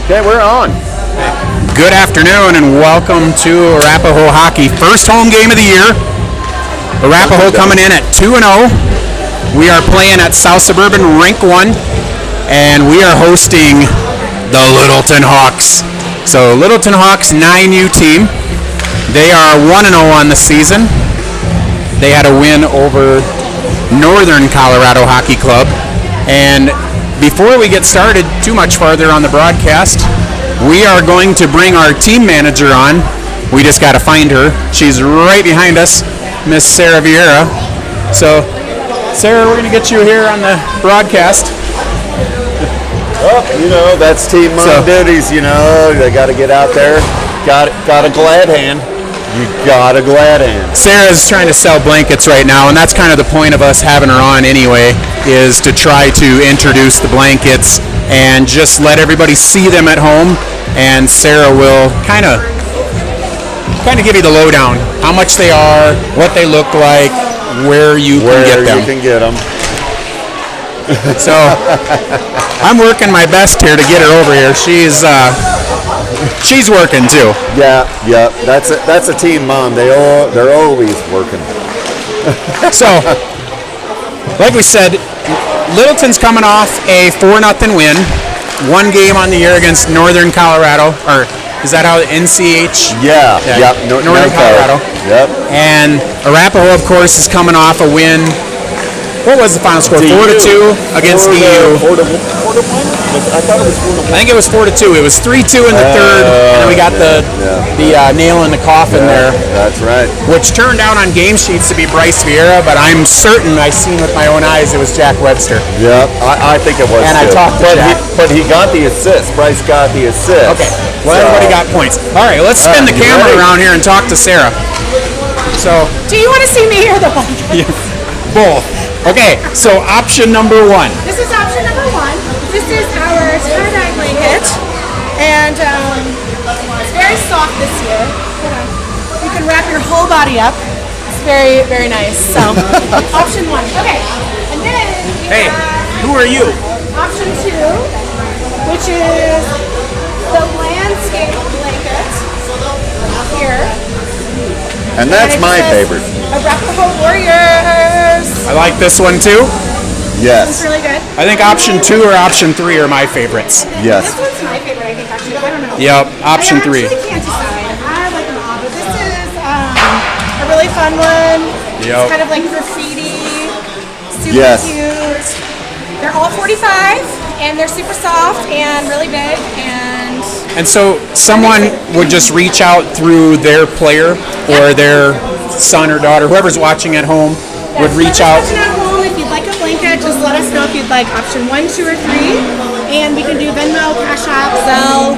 Okay, we're on. Good afternoon and welcome to Arapahoe Hockey. First home game of the year. Arapahoe coming in at 2-0. We are playing at South Suburban Rink 1, and we are hosting the Littleton Hawks. So Littleton Hawks 9U team. They are 1-0 on the season. They had a win over Northern Colorado Hockey Club. And before we get started too much farther on the broadcast, we are going to bring our team manager on. We just got to find her. She's right behind us, Miss Sarah Vieira. So, Sarah, we're going to get you here on the broadcast. Oh, that's team duties, They got to get out there. Got a glad hand. You got a glad hand. Sarah's trying to sell blankets right now, and that's kind of the point of us having her on anyway, is to try to introduce the blankets and just let everybody see them at home. And Sarah will kind of give you the lowdown, how much they are, what they look like, where you can get them. So I'm working my best here to get her over here. She's working too. Yeah. That's a team mom. They're always working. So, like we said, Littleton's coming off a 4-0 win. One game on the year against Northern Colorado, or is that how NCH? Yeah. Northern Colorado. Yep. And Arapahoe, of course, is coming off a win. What was the final score? 4-2 against DU. 4-1? I thought it was 4-1. I think it was 4-2. It was 3-2 in the third, and then we got the nail in the coffin there. That's right. Which turned out on game sheets to be Bryce Vieira, but I'm certain I seen with my own eyes it was Jack Webster. Yeah, I think it was. And too. I talked to Jack. But he got the assist. Bryce got the assist. Okay. Well, everybody got points. All right, let's spin the camera around here and talk to Sarah. So. Do you want to see me or the blanket? Both. Okay, so option number one. This is option number one. This is our tie-dye blanket, and it's very soft this year. You can wrap your whole body up. It's very, very nice. So, option one. Okay, and then we have who are you? Option two, which is the landscape blanket here. And that's my favorite. Arapahoe Warriors. I like this one too. Yes. It's really good. I think option 2 or option 3 are my favorites. Yes. This one's my favorite, I think, actually. I don't know. Yep, option 3. I actually can't decide. I like them all, but this is a really fun one. Yep. It's kind of like graffiti. Super cute. They're all 45, and they're super soft and really big. And so someone would just reach out through their player or their son or daughter, whoever's watching at home, would reach out. At home, if you'd like a blanket, just let us know if you'd like option 1, 2, or 3, and we can do Venmo, Cash App, Zelle,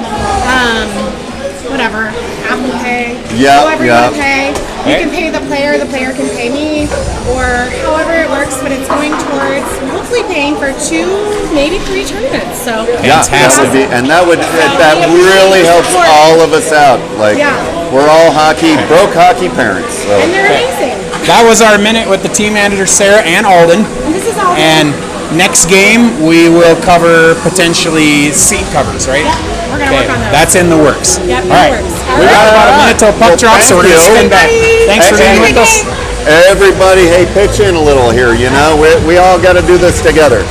whatever, Apple Pay, however you want to pay. You can pay the player can pay me, or however it works, but it's going towards hopefully paying for 2, maybe 3 tournaments. So fantastic. And that really helps all of us out. We're all broke hockey parents. So. And they're amazing. That was our minute with the team manager, Sarah and Alden. And this is Alden. And next game, we will cover potentially seat covers, right? Yep, we're going to work on those. That's in the works. Yep, all right. We got about a minute till puck drops, so we're going to spin back. Thanks for being with us. Everybody, pitch in a little here, We all got to do this together,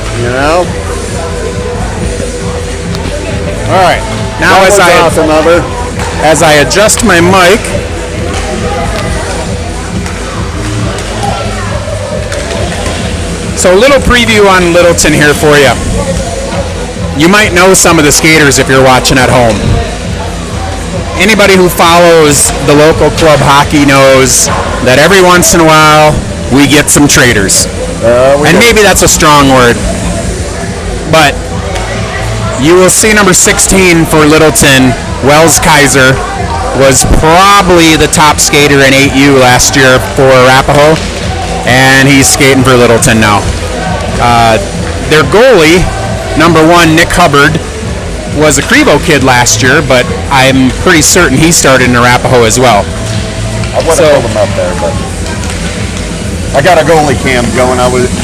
All right. Now as I adjust my mic, so a little preview on Littleton here for you. You might know some of the skaters if you're watching at home. Anybody who follows the local club hockey knows that every once in a while we get some traders. And maybe that's a strong word. But you will see number 16 for Littleton, Wells Kaiser, was probably the top skater in 8U last year for Arapahoe. And he's skating for Littleton now. Their goalie, number 1, Nick Hubbard, was a Crevo kid last year, but I'm pretty certain he started in Arapahoe as well. I would have pulled him up there, but I got a goalie cam going.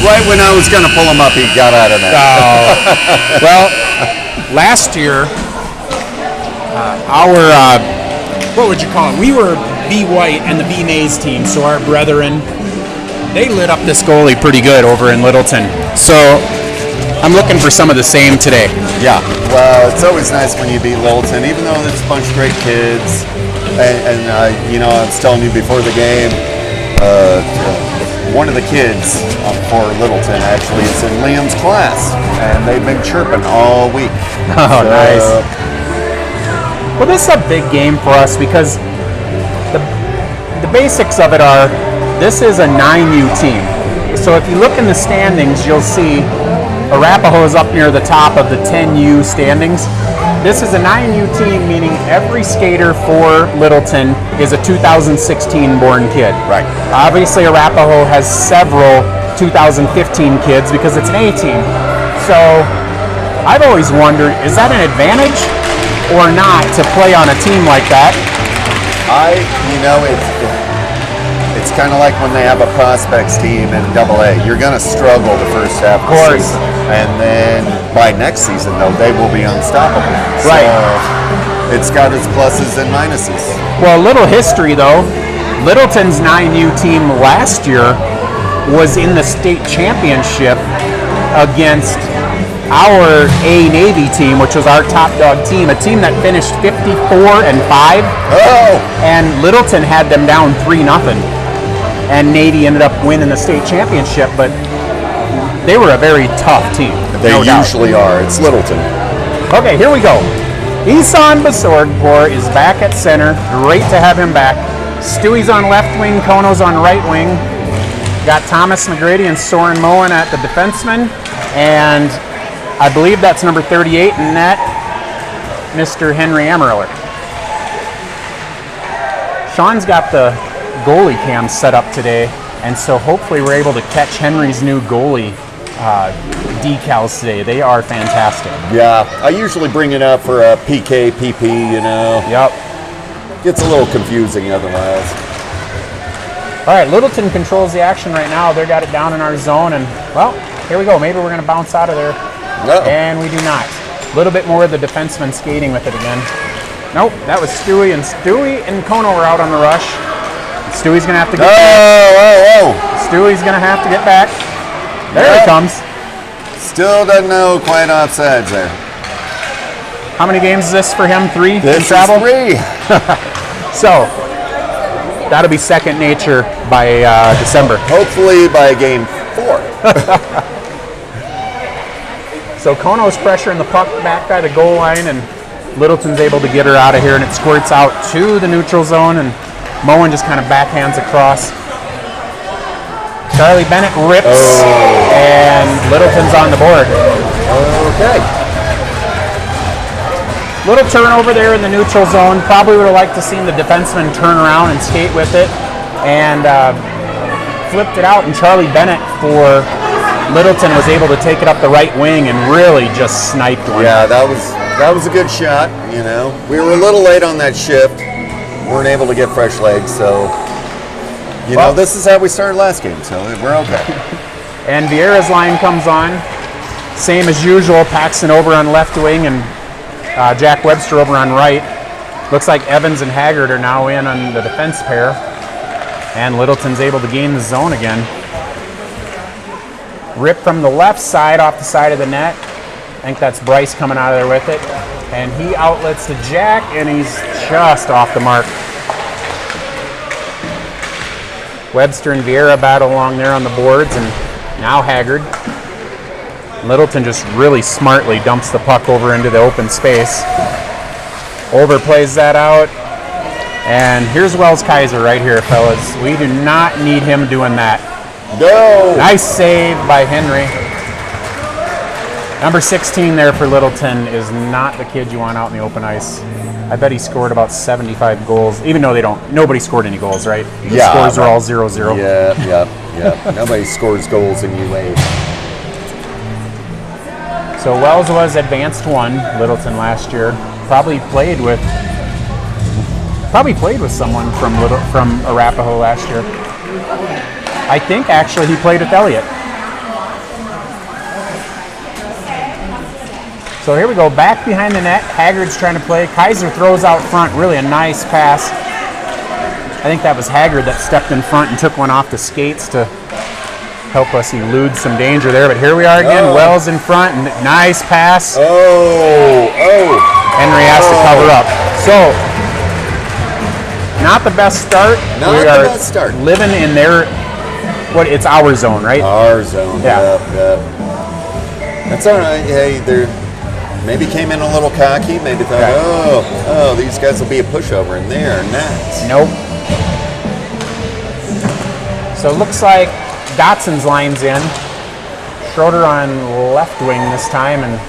Right when I was going to pull him up, he got out of that. Well, last year what would you call it? We were B White and the B Mays team, so our brethren, they lit up this goalie pretty good over in Littleton. So I'm looking for some of the same today. Yeah, well, it's always nice when you beat Littleton, even though there's a bunch of great kids. And you know, I was telling you before the game, one of the kids for Littleton actually is in Liam's class, and they've been chirping all week. Oh, so, nice. Well, this is a big game for us because the basics of it are, this is a 9U team. So if you look in the standings, you'll see Arapahoe is up near the top of the 10U standings. This is a 9U team, meaning every skater for Littleton is a 2016 born kid. Right. Obviously, Arapahoe has several 2015 kids because it's an A team. So I've always wondered, is that an advantage or not to play on a team like that? It's kind of like when they have a prospects team in AA. You're going to struggle the first half of the season. And then by next season, though, they will be unstoppable. Right. So it's got its pluses and minuses. Well, a little history, though. Littleton's 9U team last year was in the state championship against our A Navy team, which was our top dog team, a team that finished 54-5. Oh! And Littleton had them down 3-0. And Navy ended up winning the state championship, but they were a very tough team. They usually are. It's Littleton. Okay, here we go. Isan Basorgpor is back at center. Great to have him back. Stewie's on left wing, Kono's on right wing. Got Thomas McGrady and Soren Moen at the defenseman. And I believe that's number 38 in net, Mr. Henry Amareller. Sean's got the goalie cam set up today, and so hopefully we're able to catch Henry's new goalie decals today. They are fantastic. Yeah, I usually bring it up for a PK, PP, you know. Yep. Gets a little confusing otherwise. All right, Littleton controls the action right now. They got it down in our zone, and, well, here we go. Maybe we're going to bounce out of there. No. And we do not. A little bit more of the defenseman skating with it again. Nope, that was Stewie, and Kono were out on the rush. Stewie's going to have to get back. Stewie's going to have to get back. There he comes. Still doesn't know quite offsides there. How many games is this for him? 3 This in travel? is 3. So, that'll be second nature by December. Hopefully by game 4. So Kono's pressuring the puck back by the goal line, and Littleton's able to get her out of here, and it squirts out to the neutral zone, and Moen just kind of backhands across. Charlie Bennett rips, and Littleton's on the board. Okay. Little turnover there in the neutral zone. Probably would have liked to seen the defenseman turn around and skate with it, and flipped it out, and Charlie Bennett for Littleton was able to take it up the right wing and really just sniped one. Yeah, that was a good shot, you know. We were a little late on that shift. Weren't able to get fresh legs, so you know, this is how we started last game, so we're okay. And Vieira's line comes on. Same as usual, Paxton over on left wing and Jack Webster over on right. Looks like Evans and Haggard are now in on the defense pair. And Littleton's able to gain the zone again. Rip from the left side off the side of the net. I think that's Bryce coming out of there with it. And he outlets to Jack, and he's just off the mark. Webster and Vieira battle along there on the boards, and now Haggard. Littleton just really smartly dumps the puck over into the open space. Overplays that out. And here's Wells Kaiser right here, fellas. We do not need him doing that. No! Nice save by Henry. Number 16 there for Littleton is not the kid you want out in the open ice. I bet he scored about 75 goals, even though nobody scored any goals, right? The scores are all 0-0. Yeah. Nobody scores goals in UA. So Wells was advanced 1, Littleton last year. Probably played with someone from Arapahoe last year. I think actually he played with Elliott. So here we go, back behind the net. Haggard's trying to play. Kaiser throws out front, really a nice pass. I think that was Haggard that stepped in front and took one off the skates to help us elude some danger there. But here we are again, Wells in front, and nice pass. Henry has to cover up. So, not the best start. Not we the are best start. living in their, it's our zone, right? Our zone. Yeah. Yep. That's all right. Hey, they maybe came in a little cocky. Maybe thought, these guys will be a pushover, and they're not. Nope. So it looks like Dotson's lines in. Schroeder on left wing this time, and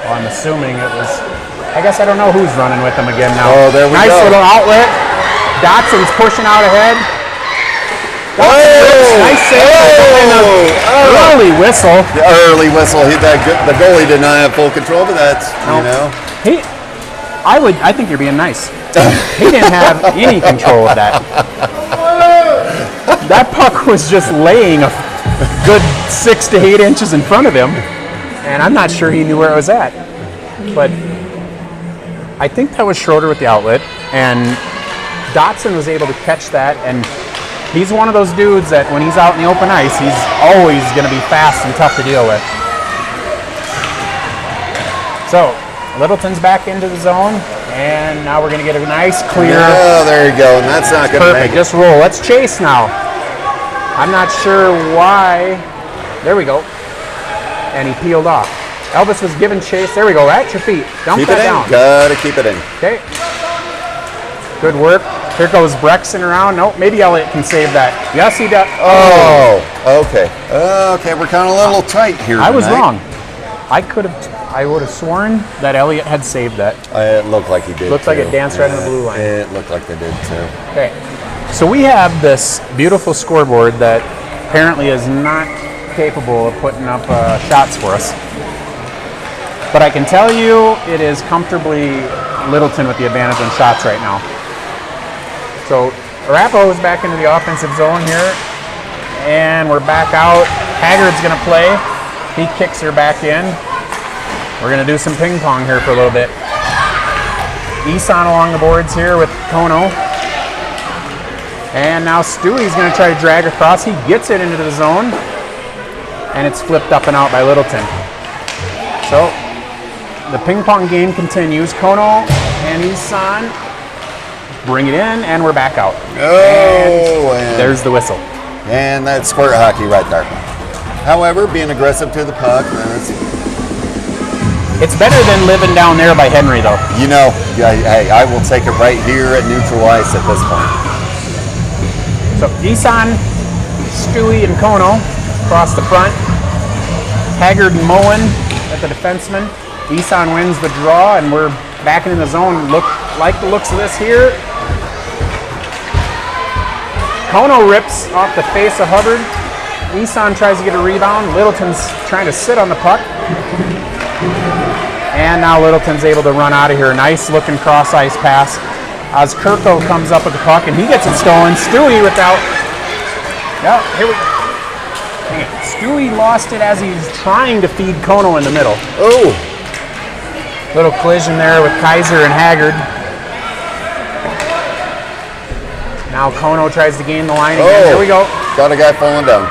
I'm assuming it was. I guess I don't know who's running with him again now. Oh, there we nice go. Nice little outlet. Dotson's pushing out ahead. Nice save. Early whistle. The early whistle. The goalie did not have full control, but that's I think you're being nice. He didn't have any control of that. That puck was just laying a good 6 to 8 inches in front of him, and I'm not sure he knew where it was at. But I think that was Schroeder with the outlet, and Dotson was able to catch that, and he's one of those dudes that when he's out in the open ice, he's always going to be fast and tough to deal with. So, Littleton's back into the zone, and now we're going to get a nice clear. Oh, there you go, and that's not going to make it. Just roll. Let's chase now. I'm not sure why. There we go. And he peeled off. Elvis was giving chase. There we go. At your feet. Dump Keep that it in. down. Gotta keep it in. Okay. Good work. Here goes Brexton around. Nope, maybe Elliott can save that. Yes, he does. Oh, okay. Okay, we're kind of a little tight here I was tonight. wrong. I would have sworn that Elliott had saved that. It looked like he did. Looks like it danced right in the blue line. It looked like they did too. Okay. So we have this beautiful scoreboard that apparently is not capable of putting up shots for us. But I can tell you it is comfortably Littleton with the advantage on shots right now. So Arapahoe is back into the offensive zone here, and we're back out. Haggard's going to play. He kicks her back in. We're going to do some ping pong here for a little bit. Eson along the boards here with Kono. And now Stewie's going to try to drag across. He gets it into the zone, and it's flipped up and out by Littleton. So the ping pong game continues. Kono and Eson bring it in, and we're back out. And there's the whistle. And that's squirt hockey right there. However, being aggressive to the puck, it's better than living down there by Henry, though. You know, hey, I will take it right here at neutral ice at this point. So Eson, Stewie, and Kono across the front. Haggard and Moen at the defenseman. Eson wins the draw, and we're back into the zone. Like the looks of this here. Kono rips off the face of Hubbard. Eson tries to get a rebound. Littleton's trying to sit on the puck. And now Littleton's able to run out of here. Nice looking cross ice pass. As Kirko comes up with the puck, and he gets it stolen. Stewie without. Yeah, here we go. Dang it. Stewie lost it as he's trying to feed Kono in the middle. Oh. Little collision there with Kaiser and Haggard. Now Kono tries to gain the line again. Here we go. Got a guy falling down.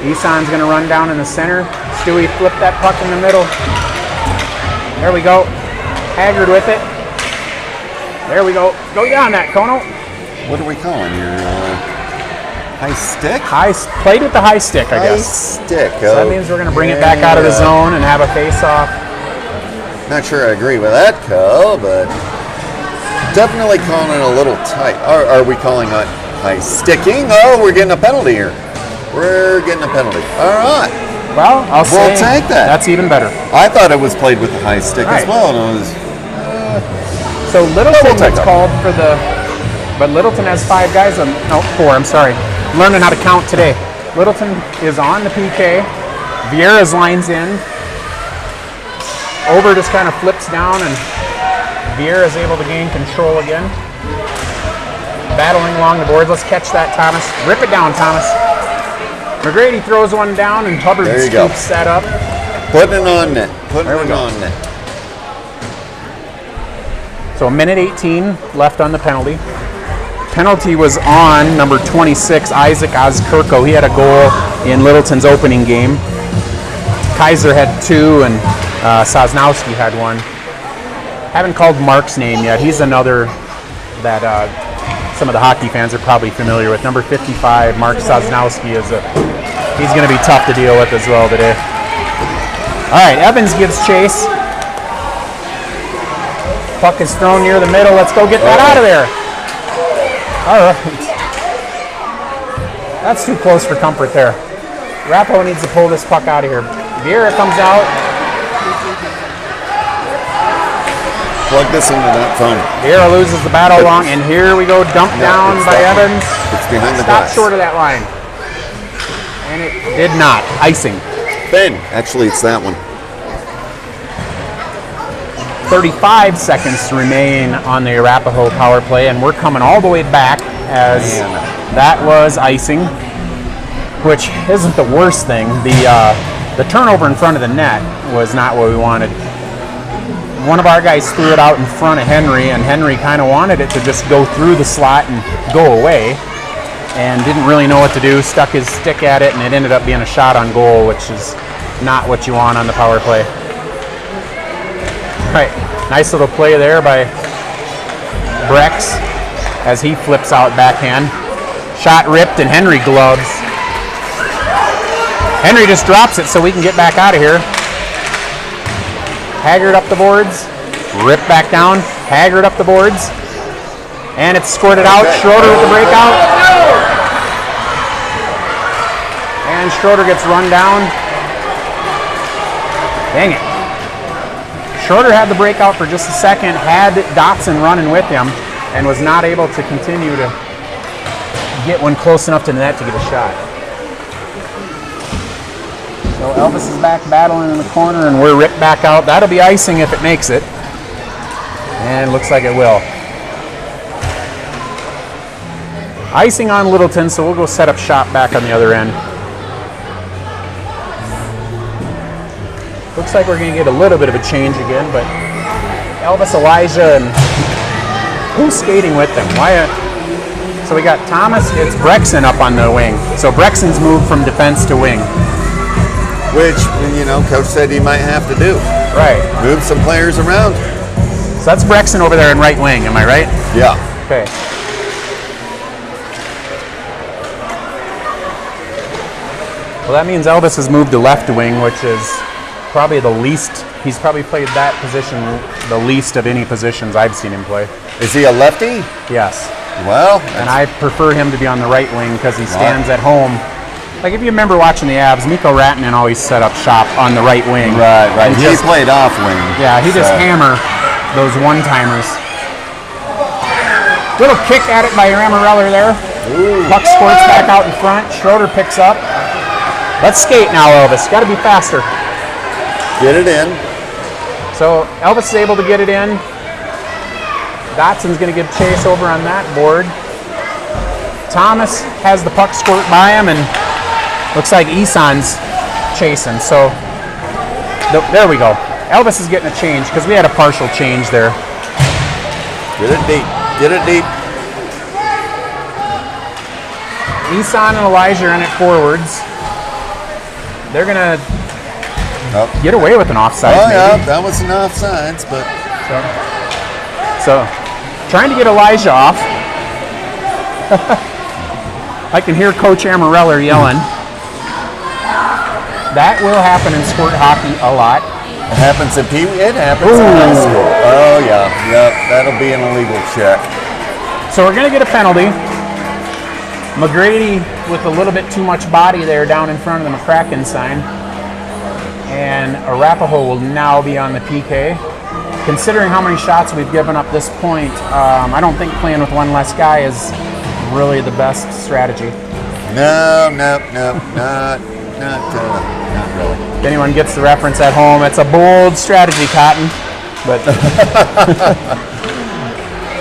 Eson's going to run down in the center. Stewie flipped that puck in the middle. There we go. Haggard with it. There we go. Go down that, Kono. What are we calling here? High stick? Played with the high stick, I guess. High stick. So that means we're going to bring it back out of the zone and have a face-off. Not sure I agree with that call, but definitely calling it a little tight. Are we calling it high sticking? Oh, we're getting a penalty here. We're getting a penalty. All right. Well, we'll take that. That's even better. I thought it was played with the high stick as well. And it was, so Littleton gets called for the, but Littleton has 5 guys on, no, 4, I'm sorry. I'm learning how to count today. Littleton is on the PK. Vieira's lines in. Ober just kind of flips down, and Vieira is able to gain control again. Battling along the boards. Let's catch that, Thomas. Rip it down, Thomas. McGrady throws one down, and Hubbard There you go. scoops that up. Putting it on net. Putting There we it go. on net. So a minute 18 left on the penalty. Penalty was on number 26, Isaac Ozkurko. He had a goal in Littleton's opening game. Kaiser had 2, and Sosnowski had 1. Haven't called Mark's name yet. He's another that some of the hockey fans are probably familiar with. Number 55, Mark Sosnowski, he's going to be tough to deal with as well today. All right, Evans gives chase. Puck is thrown near the middle. Let's go get that out of there. All right. That's too close for comfort there. Arapahoe needs to pull this puck out of here. Vieira comes out. Plug this into that phone. Vieira loses the battle along, and here we go. Dumped down it's by that one. Evans. It's behind the Stopped glass. short of that line. And it did not. Icing. Ben. Actually, it's that one. 35 seconds to remain on the Arapahoe power play, and we're coming all the way back as that was icing, which isn't the worst thing. The turnover in front of the net was not what we wanted. One of our guys threw it out in front of Henry, and Henry kind of wanted it to just go through the slot and go away, and didn't really know what to do, stuck his stick at it, and it ended up being a shot on goal, which is not what you want on the power play. All right, nice little play there by Brex as he flips out backhand. Shot ripped, and Henry gloves. Henry just drops it so we can get back out of here. Haggard up the boards, ripped back down, Haggard up the boards, and it's squirted out. Schroeder with the breakout. And Schroeder gets run down. Dang it. Schroeder had the breakout for just a second, had Dotson running with him, and was not able to continue to get one close enough to the net to get a shot. So Elvis is back battling in the corner, and we're ripped back out. That'll be icing if it makes it. And looks like it will. Icing on Littleton, so we'll go set up shop back on the other end. Looks like we're going to get a little bit of a change again, but Elvis, Elijah, and who's skating with them? So we got Thomas, it's Brexton up on the wing. So Brexton's moved from defense to wing. Which, Coach said he might have to do. Right. Move some players around. So that's Brexton over there in right wing, am I right? Yeah. Okay. Well, that means Elvis has moved to left wing, which is probably the least. He's probably played that position the least of any positions I've seen him play. Is he a lefty? Yes. Well, And I prefer him to be on the right wing because he stands at home. Like, if you remember watching the Avs, Mikko Ratinen always set up shop on the right wing. right. And He just- played off wing. Yeah, he just so- hammer those one-timers. Little kick at it by Ramareller there. Ooh. Puck squirts back out in front. Schroeder picks up. Let's skate now, Elvis. Got to be faster. Get it in. So Elvis is able to get it in. Dotson's going to give chase over on that board. Thomas has the puck squirt by him, and looks like Isan's chasing. So there we go. Elvis is getting a change because we had a partial change there. Get it deep. Get it deep. Isan and Elijah are in it forwards. They're going to get away with an offside. Oh, yeah, maybe. that was an offsides, but So trying to get Elijah off. I can hear Coach Amareller yelling. That will happen in squirt hockey a lot. it happens in in high school. Oh, yeah. Yep, that'll be an illegal check. So we're going to get a penalty. McGrady with a little bit too much body there down in front of the McCracken sign. And Arapahoe will now be on the PK. Considering how many shots we've given up this point, I don't think playing with one less guy is really the best strategy. No, not really. If anyone gets the reference at home, it's a bold strategy, Cotton. But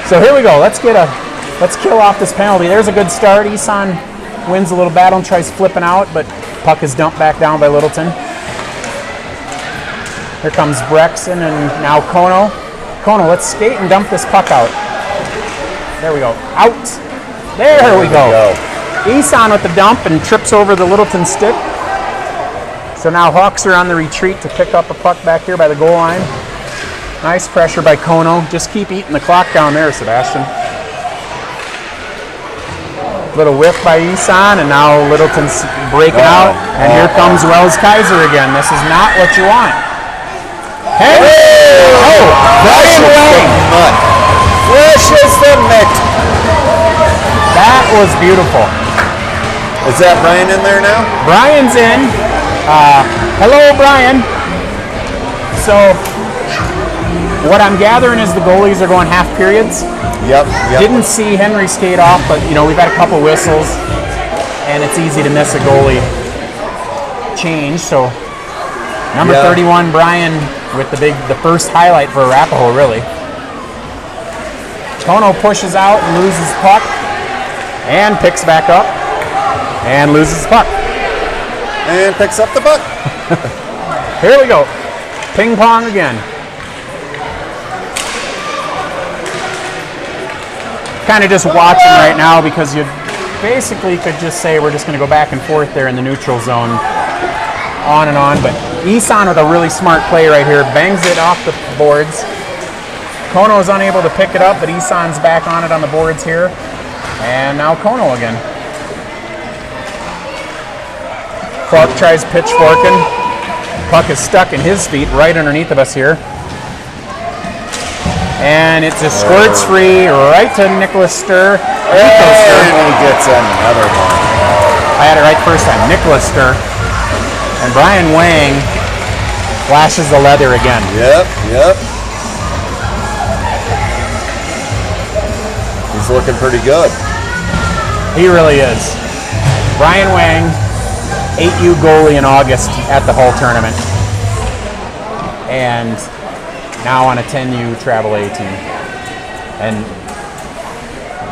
so here we go. Let's kill off this penalty. There's a good start. Isan wins a little battle and tries flipping out, but puck is dumped back down by Littleton. Here comes Brexton and now Kono. Kono, let's skate and dump this puck out. There we go. Out. There we go. Isan with the dump and trips over the Littleton stick. So now Hawks are on the retreat to pick up a puck back here by the goal line. Nice pressure by Kono. Just keep eating the clock down there, Sebastian. Little whiff by Isan, and now Littleton's breaking out. And here comes Wells Kaiser again. This is not what you want. Hey! Oh! Brian Wang! Fresh as the mitt. That was beautiful. Is that Brian in there now? Brian's in. Hello, Brian. So, what I'm gathering is the goalies are going half periods. Yep. Didn't see Henry skate off, but we've had a couple whistles, and it's easy to miss a goalie change. So, number 31, Brian, with the first highlight for Arapahoe, really. Kono pushes out and loses puck, and picks back up, and loses puck. And picks up the puck. Here we go. Ping pong again. Kind of just watching right now because you basically could just say we're just going to go back and forth there in the neutral zone. On and on. But Isan with a really smart play right here. Bangs it off the boards. Kono is unable to pick it up, but Isan's back on it on the boards here. And now Kono again. Clark tries pitchforking. Puck is stuck in his feet right underneath of us here. And it just squirts free right to Nicholas Sturr. And he gets another one. I had it right first time. Nicholas Sturr. And Brian Wang flashes the leather again. Yep. He's looking pretty good. He really is. Brian Wang, 8U goalie in August at the Hull tournament. And now on a 10U travel A team. And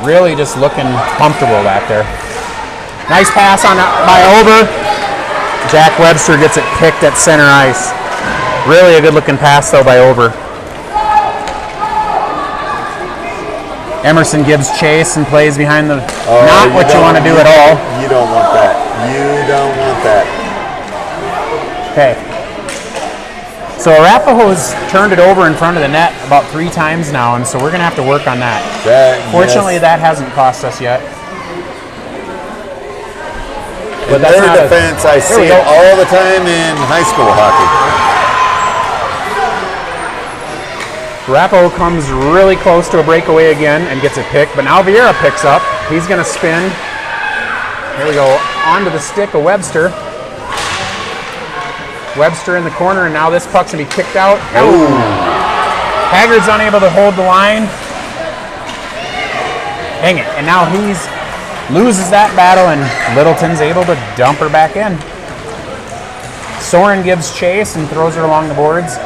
really just looking comfortable back there. Nice pass on by Ober. Jack Webster gets it kicked at center ice. Really a good looking pass though by Ober. Emerson gives chase and plays behind the... not what you want to do at all. You don't want that. Okay. So Arapahoe's turned it over in front of the net about 3 times now, and so we're going to have to work on that. Fortunately, that hasn't cost us yet. But in their defense, I see it all the time in high school hockey. Arapahoe comes really close to a breakaway again and gets a pick, but now Vieira picks up. He's going to spin. Here we go. Onto the stick of Webster. Webster in the corner, and now this puck's going to be kicked out. Oh. Haggard's unable to hold the line. Dang it. And now he loses that battle, and Littleton's able to dump her back in. Soren gives chase and throws her along the boards.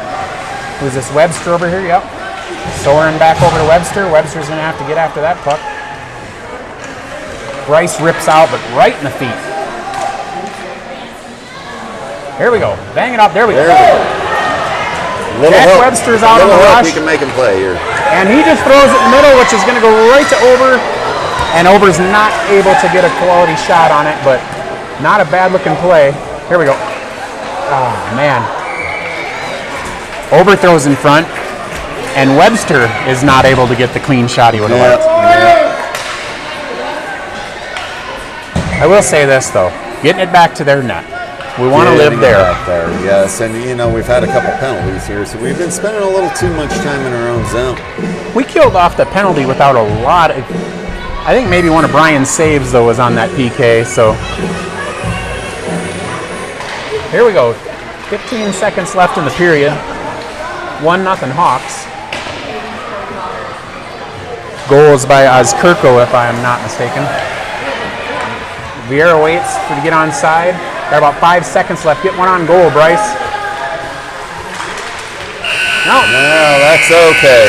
Who's this, Webster over here? Yep. Soren back over to Webster. Webster's going to have to get after that puck. Bryce rips out, but right in the feet. Here we go. Bang it up. There we go. Jack Webster's out on the rush. He can make him play here. And he just throws it in the middle, which is going to go right to Ober. And Ober's not able to get a quality shot on it, but not a bad-looking play. Here we go. Oh, man. Ober throws in front, and Webster is not able to get the clean shot he would have liked. I will say this, though. Getting it back to their net. We want to live there. Yes, and we've had a couple penalties here, so we've been spending a little too much time in our own zone. We killed off the penalty without a lot of... I think maybe one of Brian's saves, though, was on that PK, so... Here we go. 15 seconds left in the period. 1-0 Hawks. Goals by Ozkurko, if I am not mistaken. Vieira waits to get on side. Got about 5 seconds left. Get one on goal, Bryce. No, that's okay.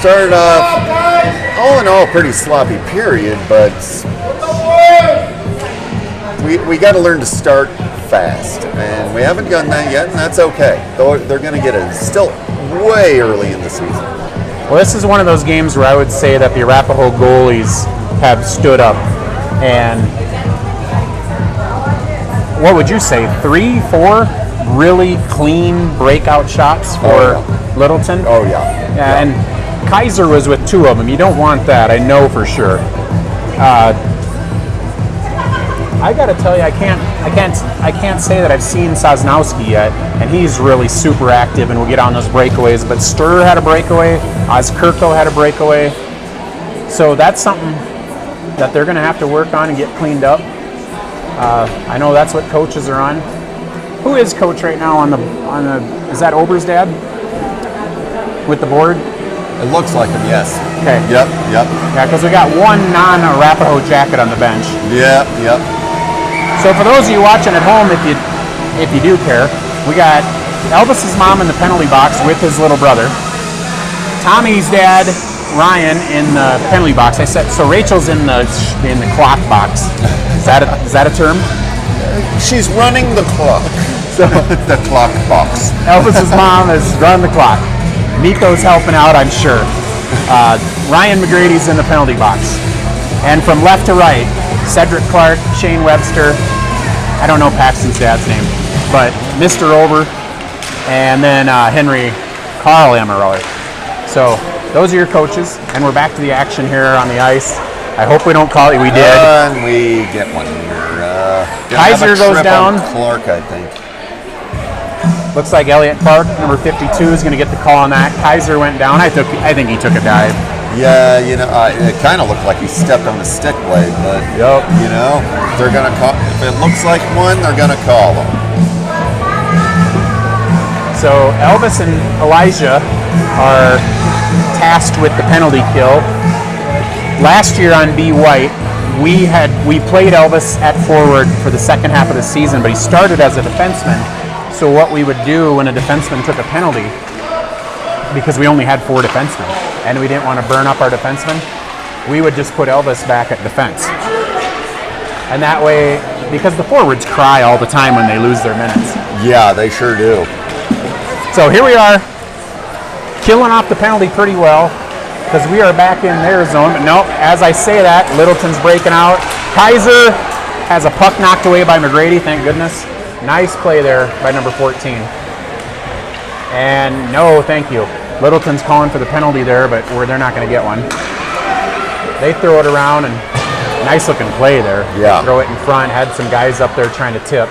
started off, all in all, pretty sloppy period, but we got to learn to start fast, and we haven't done that yet, and that's okay. They're going to get it still way early in the season. Well, this is one of those games where I would say that the Arapahoe goalies have stood up, and what would you say, 3-4 really clean breakout shots for Littleton? Oh, yeah. Yeah, and Kaiser was with 2 of them. You don't want that, I know for sure. I got to tell you, I can't say that I've seen Sosnowski yet, and he's really super active and will get on those breakaways. But Sturr had a breakaway, Ozkirko had a breakaway, so that's something that they're going to have to work on and get cleaned up. I know that's what coaches are on. Who is coach right now on the? Is that Oberstad with the board? It looks like him, yes. Okay. Yep. Yeah, because we got one non-Arapahoe jacket on the bench. Yep. So for those of you watching at home, if you do care, we got Elvis's mom in the penalty box with his little brother. Tommy's dad, Ryan, in the penalty box. I said so. Rachel's in the clock box. Is that a term? She's running the clock. So the clock box. Elvis's mom is running the clock. Nico's helping out, I'm sure. Ryan McGrady's in the penalty box. And from left to right, Cedric Clark, Shane Webster, I don't know Paxton's dad's name, but Mr. Over, and then Carl Amaroller. So those are your coaches, and we're back to the action here on the ice. I hope we don't call it. We did. And we get one here. Kaiser goes down. Clark, I think. Looks like Elliot Clark, number 52, is going to get the call on that. Kaiser went down. I think he took a dive. Yeah, it kind of looked like he stepped on a stick blade, but they're gonna call. If it looks like one, they're gonna call them. So Elvis and Elijah are tasked with the penalty kill. Last year on B White, we played Elvis at forward for the second half of the season, but he started as a defenseman. So what we would do when a defenseman took a penalty, because we only had 4 defensemen, and we didn't want to burn up our defensemen, we would just put Elvis back at defense. And that way, because the forwards cry all the time when they lose their minutes. Yeah, they sure do. So here we are, killing off the penalty pretty well, because we are back in their zone. But no, as I say that, Littleton's breaking out. Kaiser has a puck knocked away by McGrady, thank goodness. Nice play there by number 14. And no, thank you. Littleton's calling for the penalty there, but they're not going to get one. They throw it around, and nice looking play there. Yeah. They throw it in front, had some guys up there trying to tip.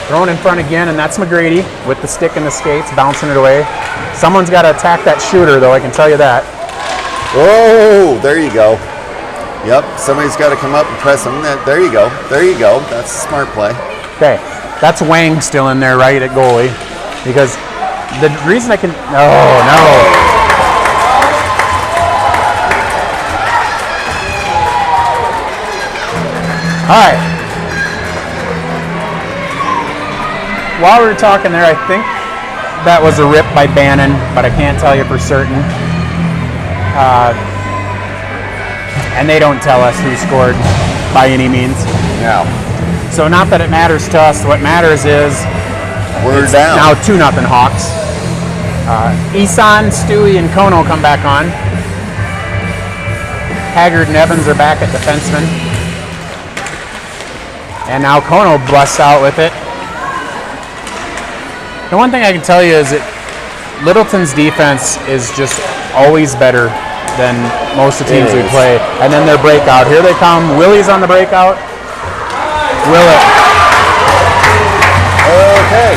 Thrown in front again, and that's McGrady with the stick and the skates, bouncing it away. Someone's got to attack that shooter, though, I can tell you that. Oh, there you go. Yep, somebody's got to come up and press him. There you go. That's a smart play. Okay, that's Wang still in there, right, at goalie. Because the reason I can... Oh, no. All right. While we were talking there, I think that was a rip by Bannon, but I can't tell you for certain. And they don't tell us who scored by any means. Yeah. So not that it matters to us. What matters is we're down. Now 2-0 Hawks. Isan, Stewie, and Kono come back on. Haggard and Evans are back at defenseman. And now Kono busts out with it. The one thing I can tell you is that Littleton's defense is just always better than most of the teams we play. And then their breakout. Here they come. Willie's on the breakout. Willett. Okay.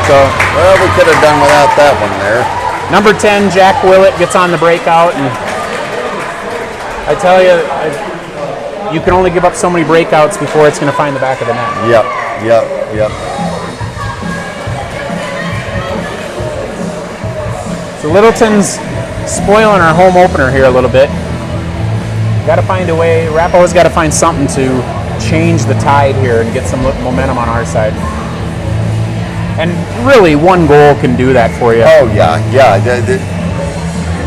So, well, we could have done without that one there. Number 10, Jack Willett, gets on the breakout. And I tell you, you can only give up so many breakouts before it's going to find the back of the net. Yep. So Littleton's spoiling our home opener here a little bit. Got to find a way. Arapahoe's got to find something to change the tide here and get some momentum on our side. And really, one goal can do that for you. Oh, yeah.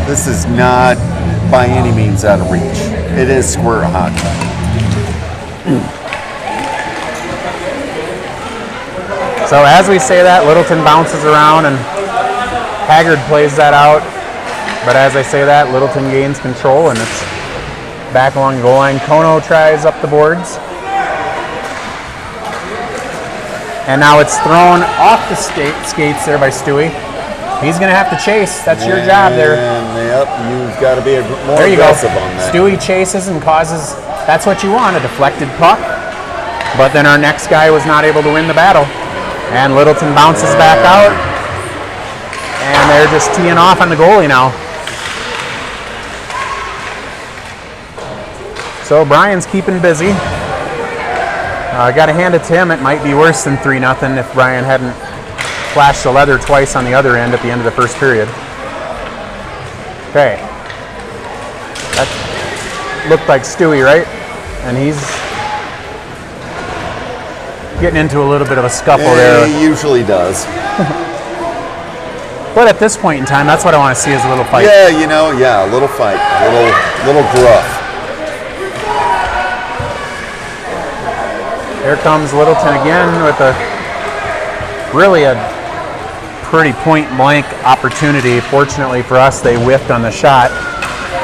This is not by any means out of reach. It is square hockey. So as we say that, Littleton bounces around and Haggard plays that out. But as I say that, Littleton gains control and it's back along the goal line. Kono tries up the boards. And now it's thrown off the skates there by Stewie. He's going to have to chase. That's your job there. Yep, you've got to be more there you aggressive go. on that. Stewie chases and causes, that's what you want, a deflected puck. But then our next guy was not able to win the battle. And Littleton bounces back out. And they're just teeing off on the goalie now. So Brian's keeping busy. I got to hand it to him. It might be worse than 3-0 if Brian hadn't flashed the leather twice on the other end at the end of the first period. Okay. That looked like Stewie, right? And he's getting into a little bit of a scuffle there. He usually does. But at this point in time, that's what I want to see is a little fight. Yeah, a little fight, a little gruff. Here comes Littleton again with really a pretty point-blank opportunity. Fortunately for us, they whiffed on the shot.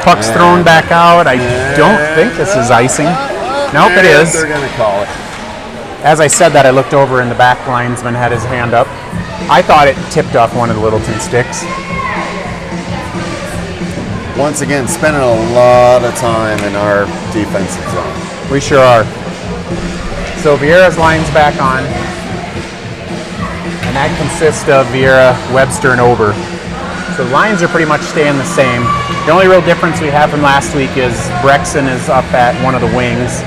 Puck's thrown back out. I don't think this is icing. Nope, it is. They're going to call it. As I said that, I looked over and the back linesman had his hand up. I thought it tipped off one of the Littleton sticks. Once again, spending a lot of time in our defensive zone. We sure are. So Vieira's line's back on. And that consists of Vieira, Webster, and Ober. So the lines are pretty much staying the same. The only real difference we have from last week is Brexon is up at one of the wings.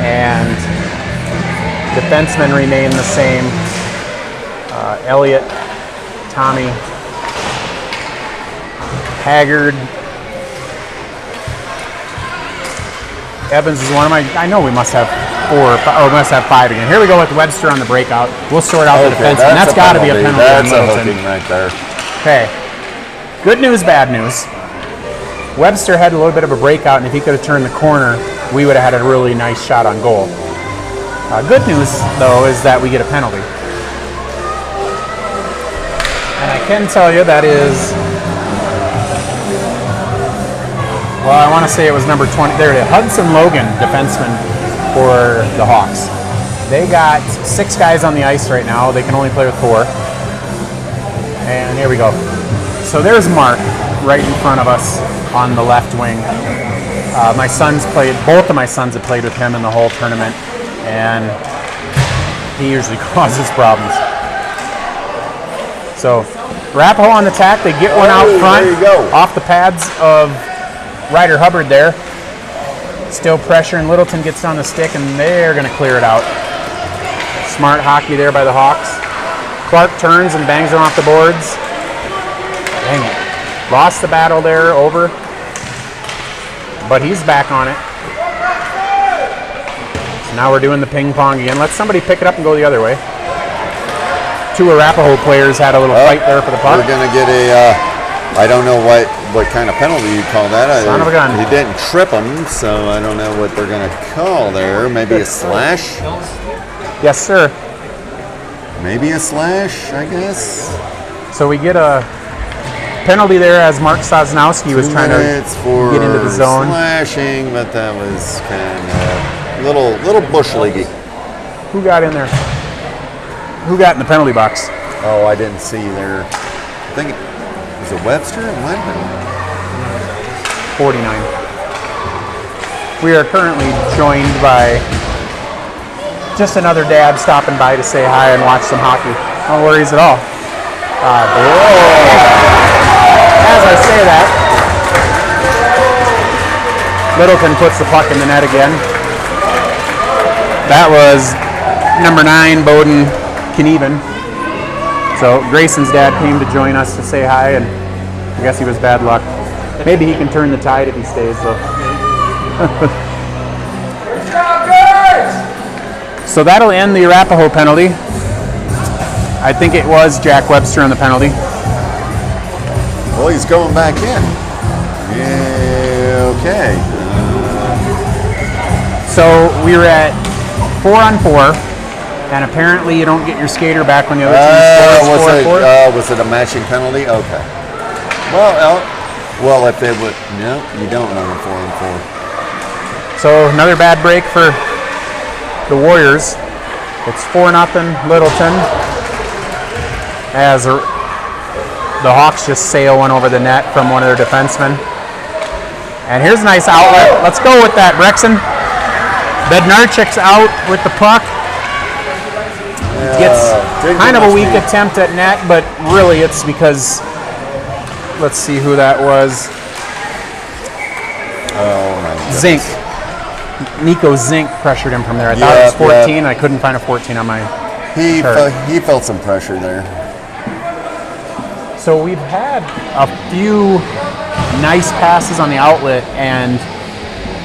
And defensemen remain the same. Elliott, Tommy, Haggard. Evans is one of my, I know we must have four, or we must have five again. Here we go with Webster on the breakout. We'll sort out the defense, and that's got to be a penalty. That's a hooking right there. Okay. Good news, bad news. Webster had a little bit of a breakout, and if he could have turned the corner, we would have had a really nice shot on goal. Good news, though, is that we get a penalty. And I can tell you that is, well, I want to say it was number 20. There it is. Hudson Logan, defenseman for the Hawks. They got 6 guys on the ice right now. They can only play with 4. And here we go. So there's Mark right in front of us on the left wing. My sons played, both of my sons have played with him in the whole tournament. And he usually causes problems. So Arapahoe on the attack. They get one out front. There you go. Off the pads of Ryder Hubbard there. Still pressure, and Littleton gets on the stick, and they're going to clear it out. Smart hockey there by the Hawks. Clark turns and bangs him off the boards. Dang it. Lost the battle there, over. But he's back on it. So now we're doing the ping pong again. Let somebody pick it up and go the other way. 2 Arapahoe players had a little fight there for the puck. We're going to get a, I don't know what kind of penalty you call that. Son of a gun. He didn't trip him, so I don't know what they're going to call there. Maybe a slash? Yes, sir. Maybe a slash, I guess. So we get a penalty there as Mark Sosnowski was trying to get into the zone. Slashing, but that was kind of little bush leaguey. Who got in there? Who got in the penalty box? Oh, I didn't see there. I think was it Webster? It might have been. 49. We are currently joined by just another dad stopping by to say hi and watch some hockey. No worries at all. As I say that, Littleton puts the puck in the net again. That was number 9, Bowden Knieven. So Grayson's dad came to join us to say hi, and I guess he was bad luck. Maybe he can turn the tide if he stays, though. So that'll end the Arapahoe penalty. I think it was Jack Webster on the penalty. Well, he's going back in. Yeah, okay. So we were at 4-on-4, and apparently you don't get your skater back when the other team scores 4-on-4. Was it a matching penalty? Okay. Well, if they would, no, you don't on a 4-on-4. So another bad break for the Warriors. It's 4-0 Littleton, as the Hawks just sail one over the net from one of their defensemen. And here's a nice outlet. Let's go with that, Brexon. Bednarchik's out with the puck. Gets kind of a weak attempt at net, but really it's because, let's see who that was. Oh my goodness. Zink. Nico Zink pressured him from there. I thought it was 14. I couldn't find a 14 on my chart. He felt some pressure there. So we've had a few nice passes on the outlet, and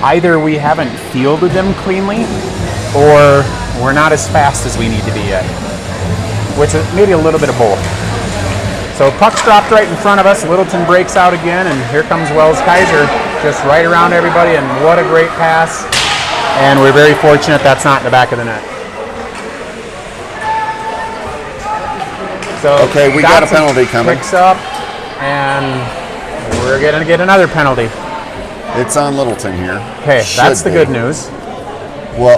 either we haven't fielded them cleanly or we're not as fast as we need to be yet, which is maybe a little bit of both. So puck's dropped right in front of us. Littleton breaks out again, and here comes Wells Kaiser just right around everybody, and what a great pass. And we're very fortunate that's not in the back of the net. So okay, we got a penalty coming. Picks up, and we're going to get another penalty. It's on Littleton here. Okay, that's the good news. Well,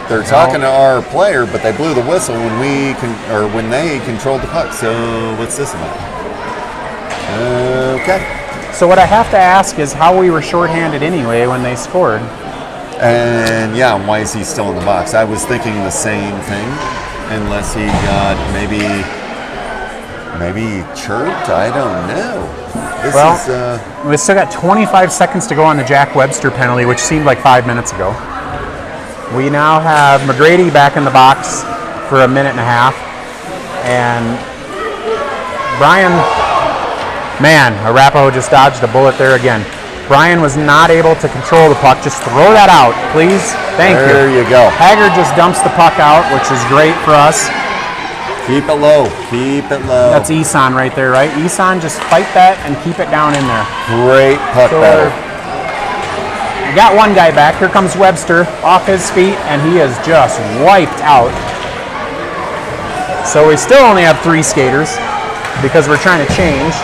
they're talking to our player, but they blew the whistle when they controlled the puck. So what's this about? Okay. So what I have to ask is how we were shorthanded anyway when they scored. And yeah, why is he still in the box? I was thinking the same thing, unless he got maybe chirped. I don't know. We still got 25 seconds to go on the Jack Webster penalty, which seemed like 5 minutes ago. We now have McGrady back in the box for a minute and a half, and Brian, Arapahoe just dodged a bullet there again. Brian was not able to control the puck. Just throw that out, please. Thank you. There you go. Haggard just dumps the puck out, which is great for us. Keep it low. Keep it low. That's Isan right there, right? Isan, just fight that and keep it down in there. Great puck battle. We got one guy back. Here comes Webster off his feet, and he is just wiped out. So we still only have 3 skaters because we're trying to change.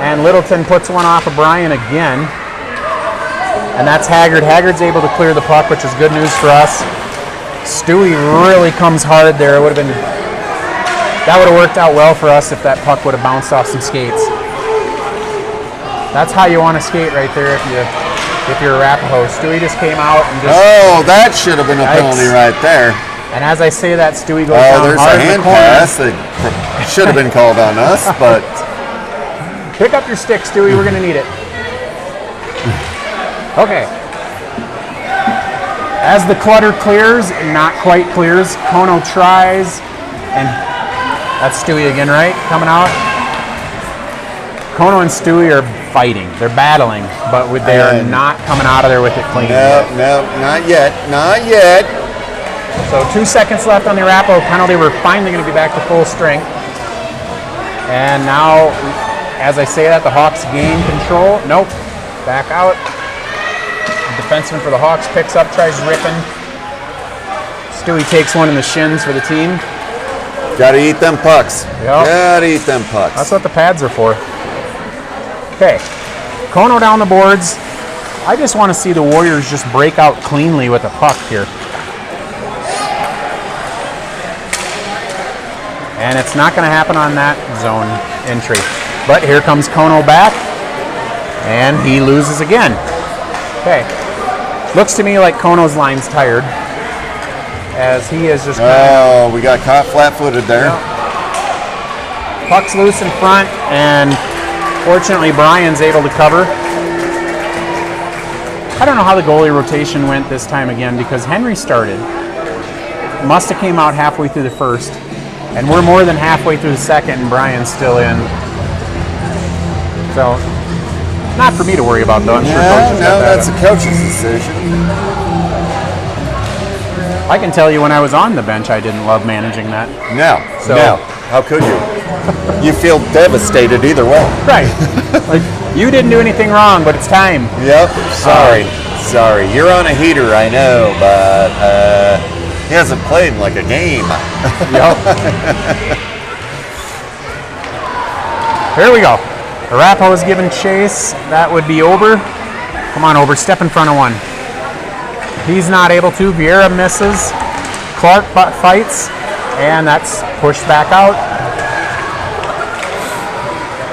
And Littleton puts one off of Brian again. And that's Haggard. Haggard's able to clear the puck, which is good news for us. Stewie really comes hard there. That would have worked out well for us if that puck would have bounced off some skates. That's how you want to skate right there if you're Arapahoe. Stewie just came out and just... Oh, that should have been a penalty right there. And as I say that, Stewie goes down there's hard a hand in the corner. pass that should have been called on us, but... Pick up your stick, Stewie. We're going to need it. Okay. As the clutter clears, not quite clears, Kono tries, and that's Stewie again, right? Coming out. Kono and Stewie are fighting. They're battling, but they are not coming out of there with it clean. No, not yet. Not yet. So 2 seconds left on the Arapahoe penalty. We're finally going to be back to full strength. And now, as I say that, the Hawks gain control. Nope. Back out. The defenseman for the Hawks picks up, tries ripping. Stewie takes one in the shins for the team. Gotta eat them pucks. Yep. Gotta eat them pucks. That's what the pads are for. Okay. Kono down the boards. I just want to see the Warriors just break out cleanly with a puck here. And it's not going to happen on that zone entry. But here comes Kono back, and he loses again. Okay. Looks to me like Kono's line's tired, as he is just... we got caught flat-footed there. Yeah. Puck's loose in front, and fortunately Brian's able to cover. I don't know how the goalie rotation went this time again, because Henry started. Must have came out halfway through the first. And we're more than halfway through the second, and Brian's still in. So, not for me to worry about, though. I'm sure coaches got that. That's a coach's decision. I can tell you when I was on the bench, I didn't love managing that. No, how could you? You feel devastated either way. Right. Like, you didn't do anything wrong, but it's time. Yep, sorry. You're on a heater, I know, but he hasn't played in like a game. Yep. Here we go. Arapahoe is giving chase. That would be Ober. Come on, Ober, step in front of one. He's not able to. Vieira misses. Clark fights, and that's pushed back out.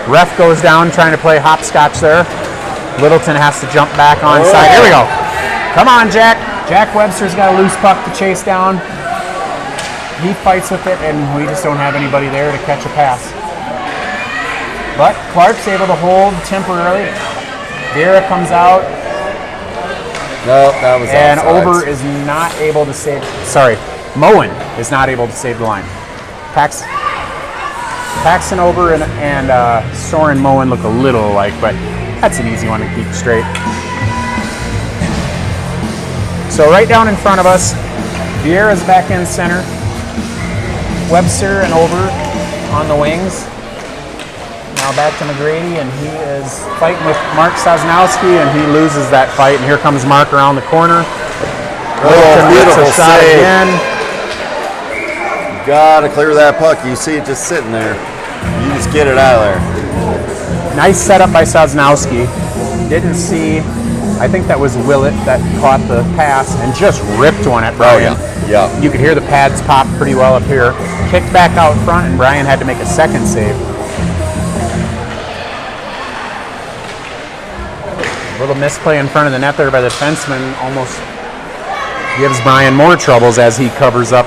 Ref goes down trying to play hopscotch there. Littleton has to jump back onside. Here we go. Come on, Jack. Jack Webster's got a loose puck to chase down. He fights with it, and we just don't have anybody there to catch a pass. But Clark's able to hold temporarily. Vieira comes out. No, that was and offsides. Ober is not able to save. Sorry, Moen is not able to save the line. Paxton Ober and Soren Moen look a little alike, but that's an easy one to keep straight. So right down in front of us, Vieira's back in center. Webster and Ober on the wings. Now back to McGrady, and he is fighting with Mark Sosnowski, and he loses that fight. And here comes Mark around the corner. Beautiful shot save. again. Gotta clear that puck. You see it just sitting there. You just get it out of there. Nice setup by Sosnowski. Didn't see, I think that was Willett that caught the pass and just ripped one at Brian. Yeah. You could hear the pads pop pretty well up here. Kicked back out front, and Brian had to make a second save. A little misplay in front of the net there by the defenseman almost gives Brian more troubles as he covers up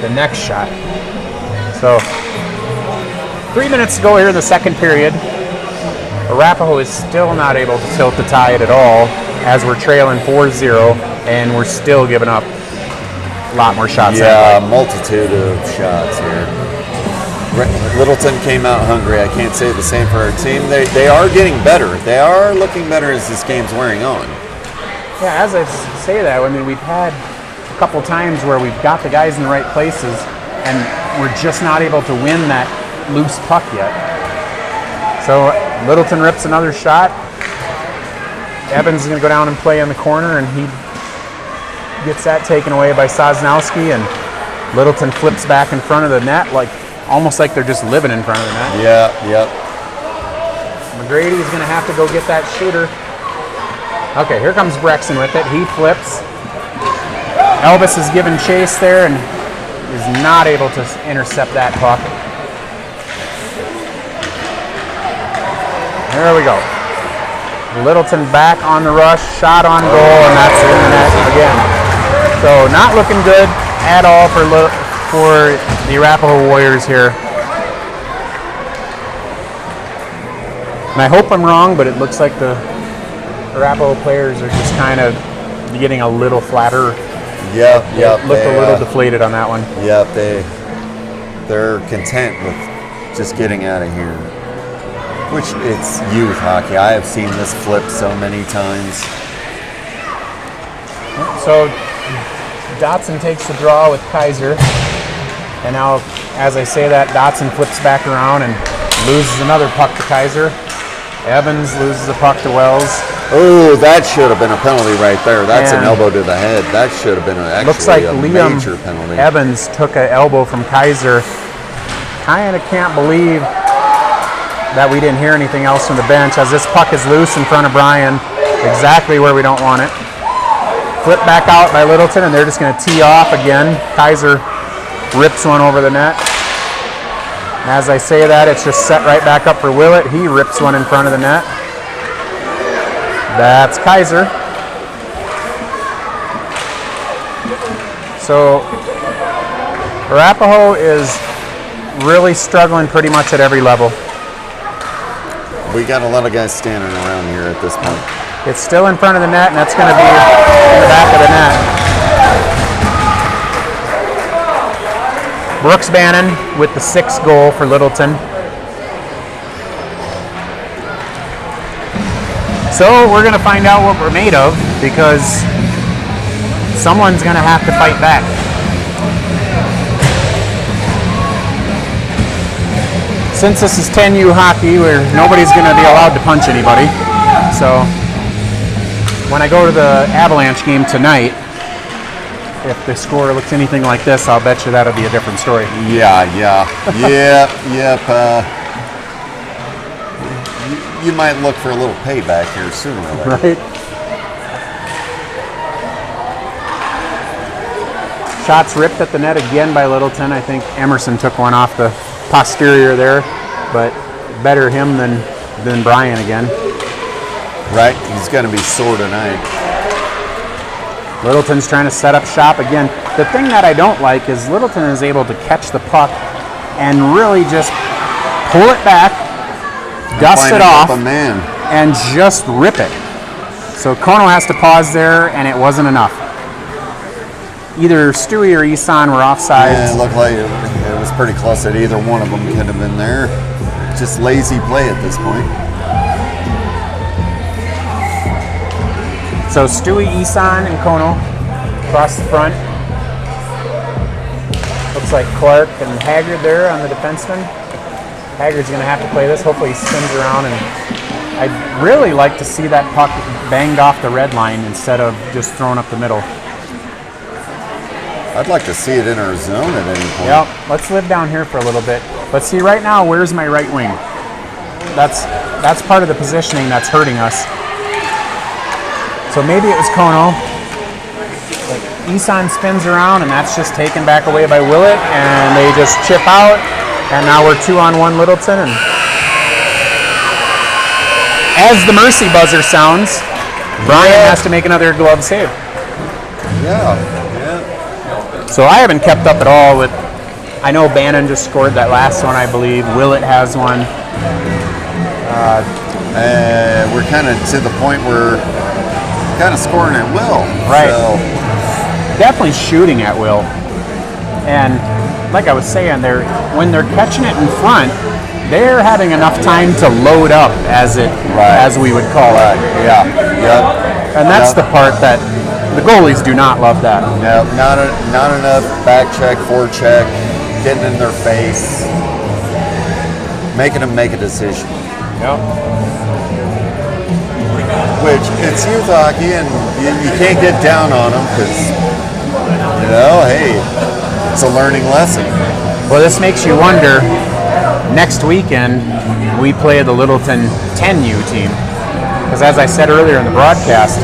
the next shot. So 3 minutes to go here in the second period. Arapahoe is still not able to tilt the tide at all as we're trailing 4-0, and we're still giving up a lot more shots. Yeah, a multitude of shots here. Littleton came out hungry. I can't say the same for our team. They are getting better. They are looking better as this game's wearing on. Yeah, as I say that, I mean, we've had a couple times where we've got the guys in the right places, and we're just not able to win that loose puck yet. So Littleton rips another shot. Evans is going to go down and play in the corner, and he gets that taken away by Sosnowski, and Littleton flips back in front of the net, almost like they're just living in front of the net. Yeah. McGrady is going to have to go get that shooter. Okay, here comes Brexton with it. He flips. Elvis is given chase there and is not able to intercept that puck. There we go. Littleton back on the rush, shot on goal, and that's in the net again. So not looking good at all for the Arapahoe Warriors here. And I hope I'm wrong, but it looks like the Arapahoe players are just kind of getting a little flatter. Yep. Looked a little deflated on that one. Yep, they're content with just getting out of here. Which, it's youth hockey. I have seen this flip so many times. So Dotson takes the draw with Kaiser. And now, as I say that, Dotson flips back around and loses another puck to Kaiser. Evans loses a puck to Wells. Oh, that should have been a penalty right there. That's an elbow to the head. That should have been looks like a Liam major penalty. Evans took an elbow from Kaiser. Kind of can't believe that we didn't hear anything else from the bench as this puck is loose in front of Brian, exactly where we don't want it. Flip back out by Littleton, and they're just going to tee off again. Kaiser rips one over the net. As I say that, it's just set right back up for Willett. He rips one in front of the net. That's Kaiser. So Arapahoe is really struggling pretty much at every level. We got a lot of guys standing around here at this point. It's still in front of the net, and that's going to be in the back of the net. Brooks Bannon with the 6th goal for Littleton. So we're going to find out what we're made of, because someone's going to have to fight back. Since this is 10U hockey, where nobody's going to be allowed to punch anybody, so when I go to the Avalanche game tonight, if the score looks anything like this, I'll bet you that'll be a different story. Yeah. Yep. You might look for a little payback here sooner or later. Right? Shots ripped at the net again by Littleton. I think Emerson took one off the posterior there, but better him than Brian again. Right, he's going to be sore tonight. Littleton's trying to set up shop again. The thing that I don't like is Littleton is able to catch the puck and really just pull it back, dust it off, and just rip it. So Kono has to pause there, and it wasn't enough. Either Stewie or Isan were offside. Yeah, it looked like it was pretty close that either one of them could have been there. Just lazy play at this point. So Stewie, Isan, and Kono across the front. Looks like Clark and Haggard there on the defenseman. Haggard's going to have to play this. Hopefully he spins around. And I'd really like to see that puck banged off the red line instead of just thrown up the middle. I'd like to see it in our zone at any point. Yep, let's live down here for a little bit. But see, right now, where's my right wing? That's part of the positioning that's hurting us. So maybe it was Kono. But Isan spins around, and that's just taken back away by Willett, and they just chip out, and now we're 2-on-1 Littleton. And as the mercy buzzer sounds, Brian has to make another glove save. Yeah. So I haven't kept up at all with. I know Bannon just scored that last one, I believe. Willett has one. We're kind of to the point where we're kind of scoring at will. Right. So. Definitely shooting at will. And like I was saying, when they're catching it in front, they're having enough time to load up, as we would call it. Yeah. Yep. And that's the part that the goalies do not love that. No, not enough back check, forecheck, getting in their face, making them make a decision. Yep. Which, it's youth hockey, and you can't get down on them because, hey, it's a learning lesson. Well, this makes you wonder, next weekend we play the Littleton 10U team. Because as I said earlier in the broadcast,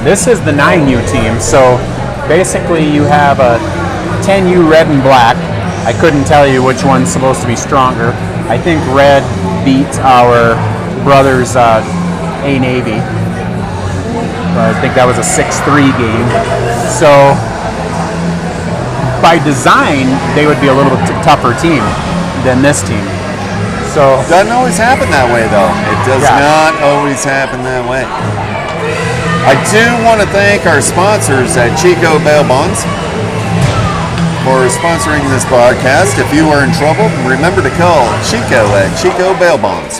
this is the 9U team, so basically you have a 10U red and black. I couldn't tell you which one's supposed to be stronger. I think red beat our brothers A Navy. I think that was a 6-3 game. So by design, they would be a little bit tougher team than this team. So doesn't always happen that way, though. It does not always happen that way. I do want to thank our sponsors at Chico Bail Bonds for sponsoring this broadcast. If you are in trouble, remember to call Chico at Chico Bail Bonds.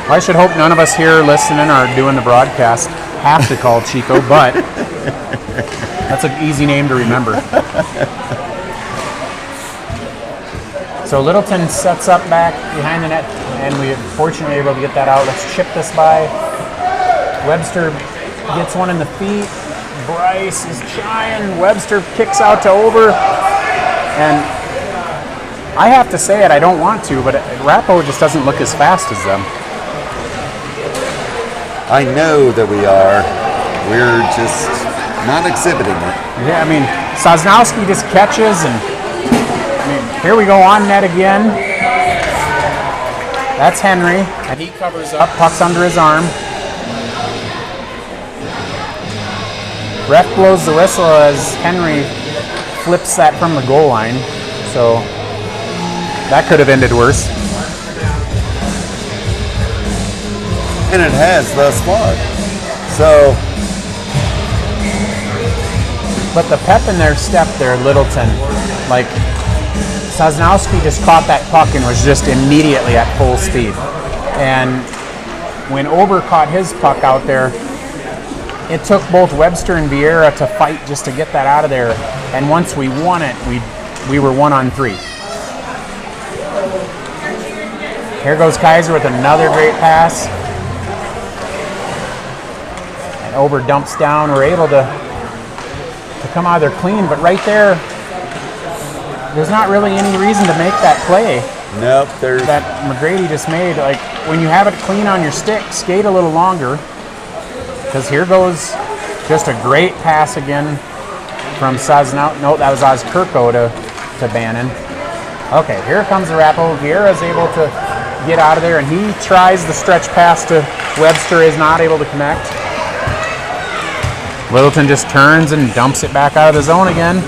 I should hope none of us here listening or doing the broadcast have to call Chico, but that's an easy name to remember. So Littleton sets up back behind the net, and we fortunately were able to get that out. Let's chip this by. Webster gets one in the feet. Bryce is trying. Webster kicks out to over. And I have to say it, I don't want to, but Arapahoe just doesn't look as fast as them. I know that we are. We're just not exhibiting it. Yeah, I mean, Sosnowski just catches, and here we go on net again. That's Henry, and he covers up, puck's under his arm. Ref blows the whistle as Henry flips that from the goal line. So that could have ended worse. And it has thus far. So. But the pep in their step there, Littleton, like Sosnowski just caught that puck and was just immediately at full speed. And when Ober caught his puck out there, it took both Webster and Vieira to fight just to get that out of there. And once we won it, we were 1-on-3. Here goes Kaiser with another great pass. And Ober dumps down. We're able to come out of there clean, but right there's not really any reason to make that play. Nope, that McGrady just made. Like, when you have it clean on your stick, skate a little longer. Because here goes just a great pass again from Sosnow. No, that was Ozkirko to Bannon. Okay, here comes Arapahoe. Vieira's able to get out of there, and he tries the stretch pass to Webster, is not able to connect. Littleton just turns and dumps it back out of the zone again.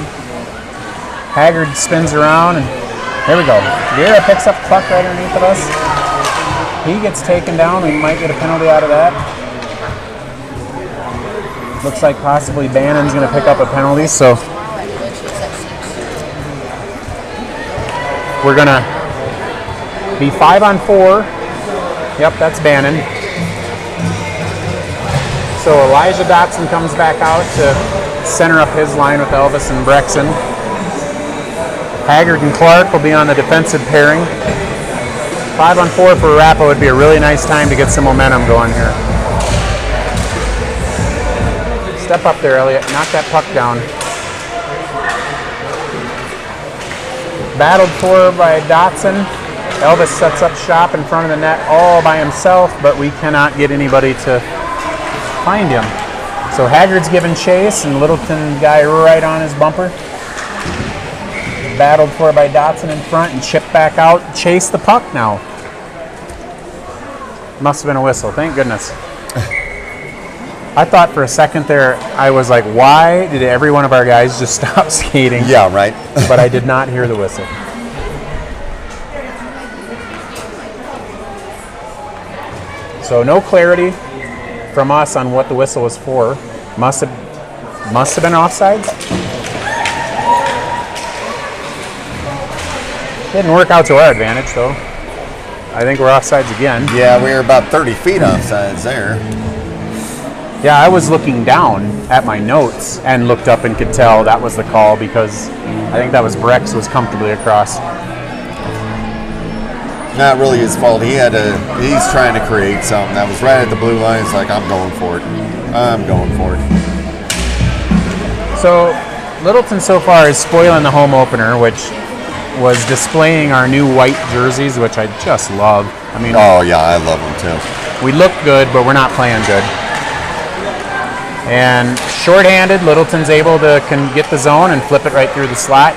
Haggard spins around, and there we go. Vieira picks up puck right underneath of us. He gets taken down. We might get a penalty out of that. Looks like possibly Bannon's going to pick up a penalty, so we're going to be 5-on-4. Yep, that's Bannon. So Elijah Dotson comes back out to center up his line with Elvis and Brexon. Haggard and Clark will be on the defensive pairing. 5-on-4 for Arapahoe would be a really nice time to get some momentum going here. Step up there, Elliott. Knock that puck down. Battled for by Dotson. Elvis sets up shop in front of the net all by himself, but we cannot get anybody to find him. So Haggard's giving chase, and Littleton guy right on his bumper. Battled for by Dotson in front and chipped back out. Chase the puck now. Must have been a whistle. Thank goodness. I thought for a second there, I was like, why did every one of our guys just stop skating? Yeah, right. But I did not hear the whistle. So no clarity from us on what the whistle was for. Must have been offsides. Didn't work out to our advantage, though. I think we're offsides again. Yeah, we were about 30 feet offsides there. Yeah, I was looking down at my notes and looked up and could tell that was the call because I think that was Brex was comfortably across. Not really his fault. He's trying to create something. That was right at the blue line. It's like, I'm going for it. I'm going for it. So Littleton so far is spoiling the home opener, which was displaying our new white jerseys, which I just love. I mean, oh yeah, I love them too. We look good, but we're not playing good. And shorthanded, Littleton's able to get the zone and flip it right through the slot.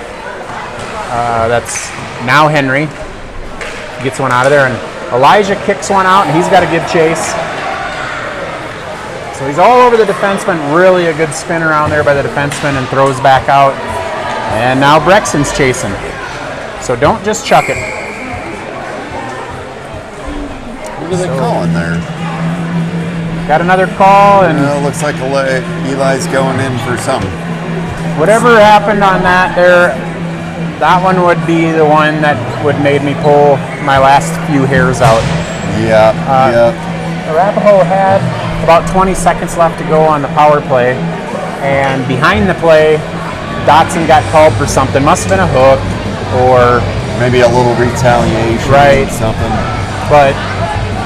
That's now Henry gets one out of there, and Elijah kicks one out, and he's got to give chase. So he's all over the defenseman. Really a good spin around there by the defenseman, and throws back out. And now Brexton's chasing. So don't just chuck it. What are they calling there? Got another call, and looks like Eli's going in for something. Whatever happened on that there, that one would be the one that would made me pull my last few hairs out. Yeah, Arapahoe had about 20 seconds left to go on the power play, and behind the play, Dotson got called for something. Must have been a hook, or maybe a little retaliation, right? Or something. But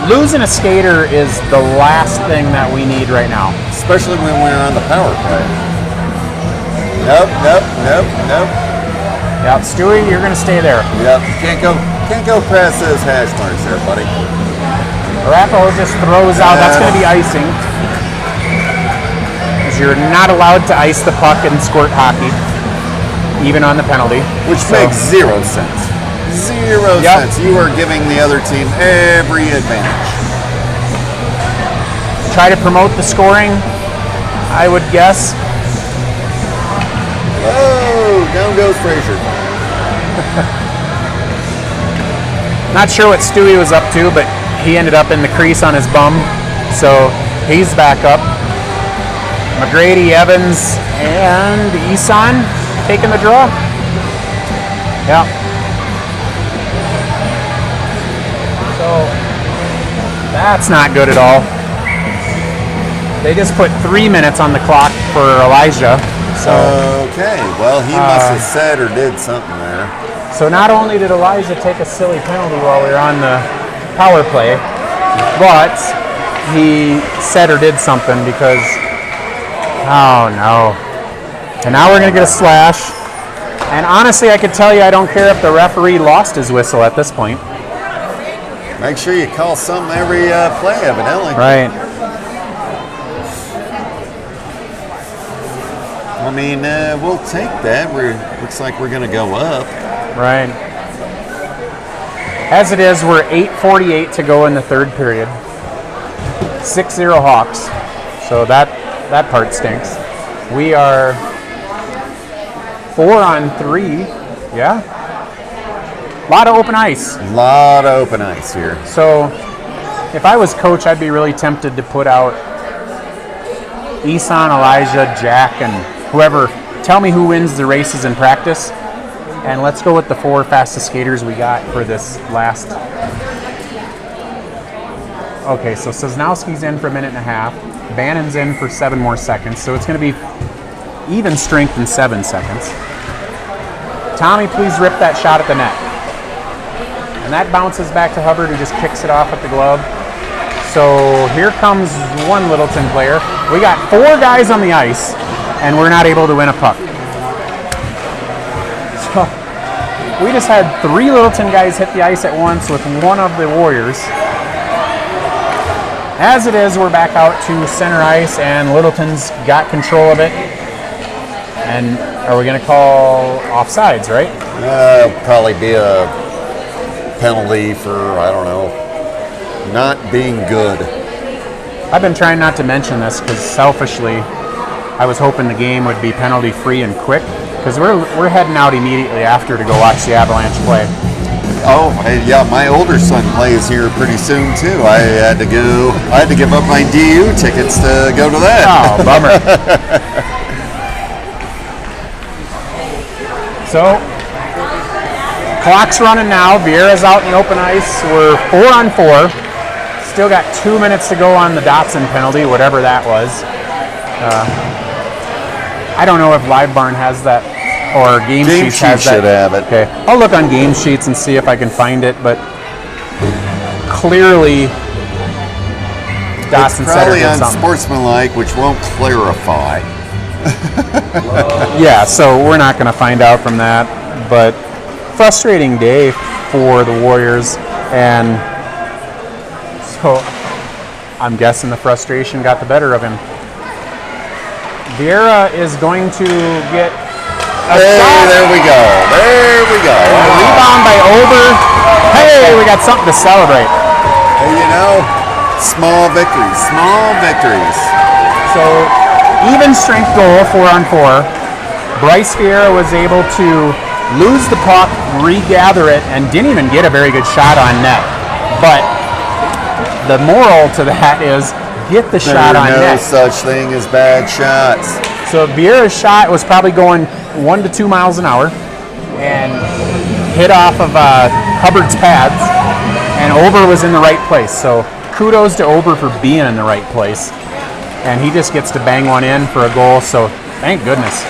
losing a skater is the last thing that we need right now, especially when we're on the power play. Nope. Yep, Stewie, you're gonna stay there. Yep, can't go past those hash marks there, buddy. Arapahoe just throws out. That's gonna be icing, because you're not allowed to ice the puck in squirt hockey, even on the penalty. Which makes zero sense. Zero sense. You are giving the other team every advantage. Try to promote the scoring, I would guess. Oh, down goes Frazier. Not sure what Stewie was up to, but he ended up in the crease on his bum, so he's back up. McGrady, Evans, and Isan taking the draw. Yeah. So that's not good at all. They just put 3 minutes on the clock for Elijah. So Okay, well, he must have said or did something there. So not only did Elijah take a silly penalty while we were on the power play, but he said or did something because, oh no. And now we're going to get a slash. And honestly, I could tell you I don't care if the referee lost his whistle at this point. Make sure you call something every play, evidently. Right. I mean, we'll take that. Looks like we're going to go up. Right. As it is, we're 8:48 to go in the third period. 6-0 Hawks. So that part stinks. We are 4-on-3. Yeah. A lot of open ice. A lot of open ice here. So if I was coach, I'd be really tempted to put out Eson, Elijah, Jack, and whoever. Tell me who wins the races in practice. And let's go with the 4 fastest skaters we got for this last. Okay, so Sosnowski's in for a minute and a half. Bannon's in for 7 more seconds. So it's going to be even strength in 7 seconds. Tommy, please rip that shot at the net. And that bounces back to Hubbard, who just kicks it off at the glove. So here comes one Littleton player. We got 4 guys on the ice, and we're not able to win a puck. So we just had 3 Littleton guys hit the ice at once with one of the Warriors. As it is, we're back out to center ice, and Littleton's got control of it. And are we going to call offsides, right? Probably be a penalty for, I don't know, not being good. I've been trying not to mention this because selfishly, I was hoping the game would be penalty free and quick because we're heading out immediately after to go watch the Avalanche play. Oh, yeah, my older son plays here pretty soon too. I had to give up my DU tickets to go to that. Oh, bummer. So, clock's running now. Vieira's out in open ice. We're 4-on-4. Still got 2 minutes to go on the Dotson penalty, whatever that was. I don't know if Live Barn has that, or Game Sheets has that. Should have it. Okay, I'll look on Game Sheets and see if I can find it, but clearly Dotson said probably it did something. unsportsmanlike, which won't clarify. Yeah, so we're not going to find out from that, but frustrating day for the Warriors, and so I'm guessing the frustration got the better of him. Vieira is going to get a shot. There we go. There we go. Rebound by Ober. Hey, we got something to celebrate. Hey, you know, small victories. Small victories. So, even strength goal, 4-on-4. Bryce Vieira was able to lose the puck, regather it, and didn't even get a very good shot on net. But the moral to that is get the shot on net. There's no such thing as bad shots. So Vieira's shot was probably going 1 to 2 miles an hour and hit off of Hubbard's pads, and Ober was in the right place. So kudos to Ober for being in the right place. And he just gets to bang one in for a goal, so thank goodness.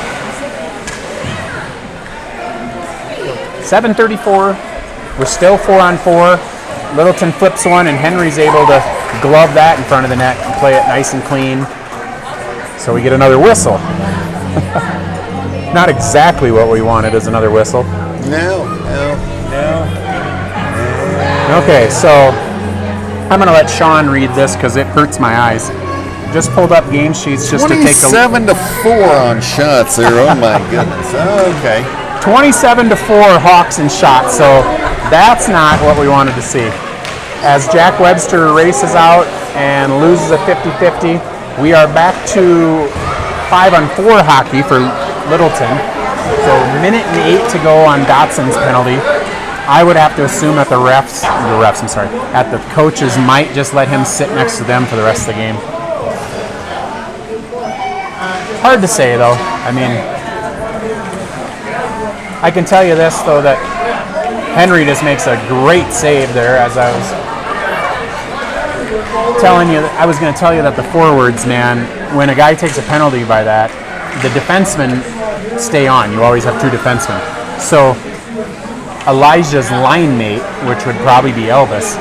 7:34, we're still 4-on-4. Littleton flips one, and Henry's able to glove that in front of the net and play it nice and clean. So we get another whistle. Not exactly what we wanted as another whistle. No. Okay, so I'm going to let Sean read this because it hurts my eyes. Just pulled up Game Sheets just to take a 27-4 on shots there. Oh my goodness. Okay. 27-4 Hawks in shots, so that's not what we wanted to see. As Jack Webster races out and loses a 50-50, we are back to 5-on-4 hockey for Littleton. So minute and 8 to go on Dotson's penalty. I would have to assume that that the coaches might just let him sit next to them for the rest of the game. Hard to say though. I mean, I can tell you this though, that Henry just makes a great save there as I was I was going to tell you that the forwards, man, when a guy takes a penalty by that, the defensemen stay on. You always have two defensemen. So Elijah's line mate, which would probably be Elvis,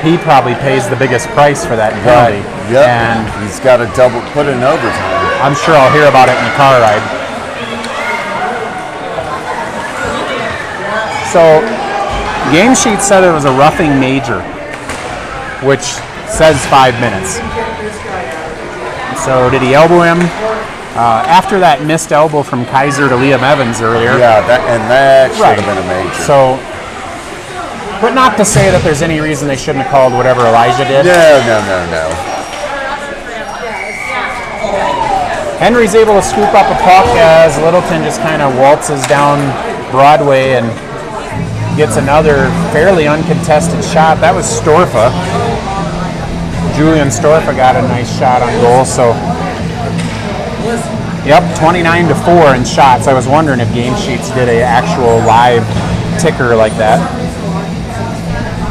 he probably pays the biggest price for that penalty. Yep. And he's got to put in overtime. I'm sure I'll hear about it in the car ride. So game sheet said it was a roughing major, which says 5 minutes. So did he elbow him? After that missed elbow from Kaiser to Liam Evans earlier. Yeah, that should have been a major. So, but not to say that there's any reason they shouldn't have called whatever Elijah did. No. Henry's able to scoop up a puck as Littleton just kind of waltzes down Broadway and gets another fairly uncontested shot. That was Storfa. Julian Storfa got a nice shot on goal. So, yep, 29-4 in shots. I was wondering if Game Sheets did an actual live ticker like that.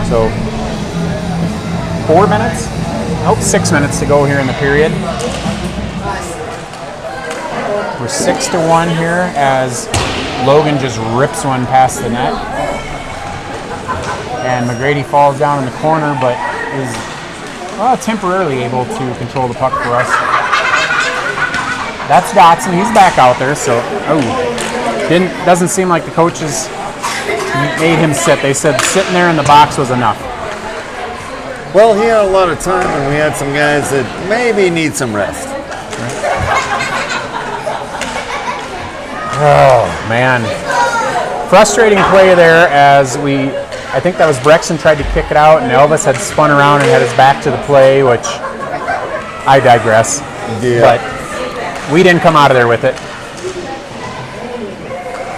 So, 4 minutes? Nope, 6 minutes to go here in the period. We're 6-1 here as Logan just rips one past the net. And McGrady falls down in the corner, but is temporarily able to control the puck for us. That's Dotson. He's back out there, so doesn't seem like the coaches made him sit. They said sitting there in the box was enough. Well, he had a lot of time, and we had some guys that maybe need some rest. Oh, man. Frustrating play there as I think that was Brexton tried to kick it out, and Elvis had spun around and had his back to the play, which I digress. Yeah. But we didn't come out of there with it.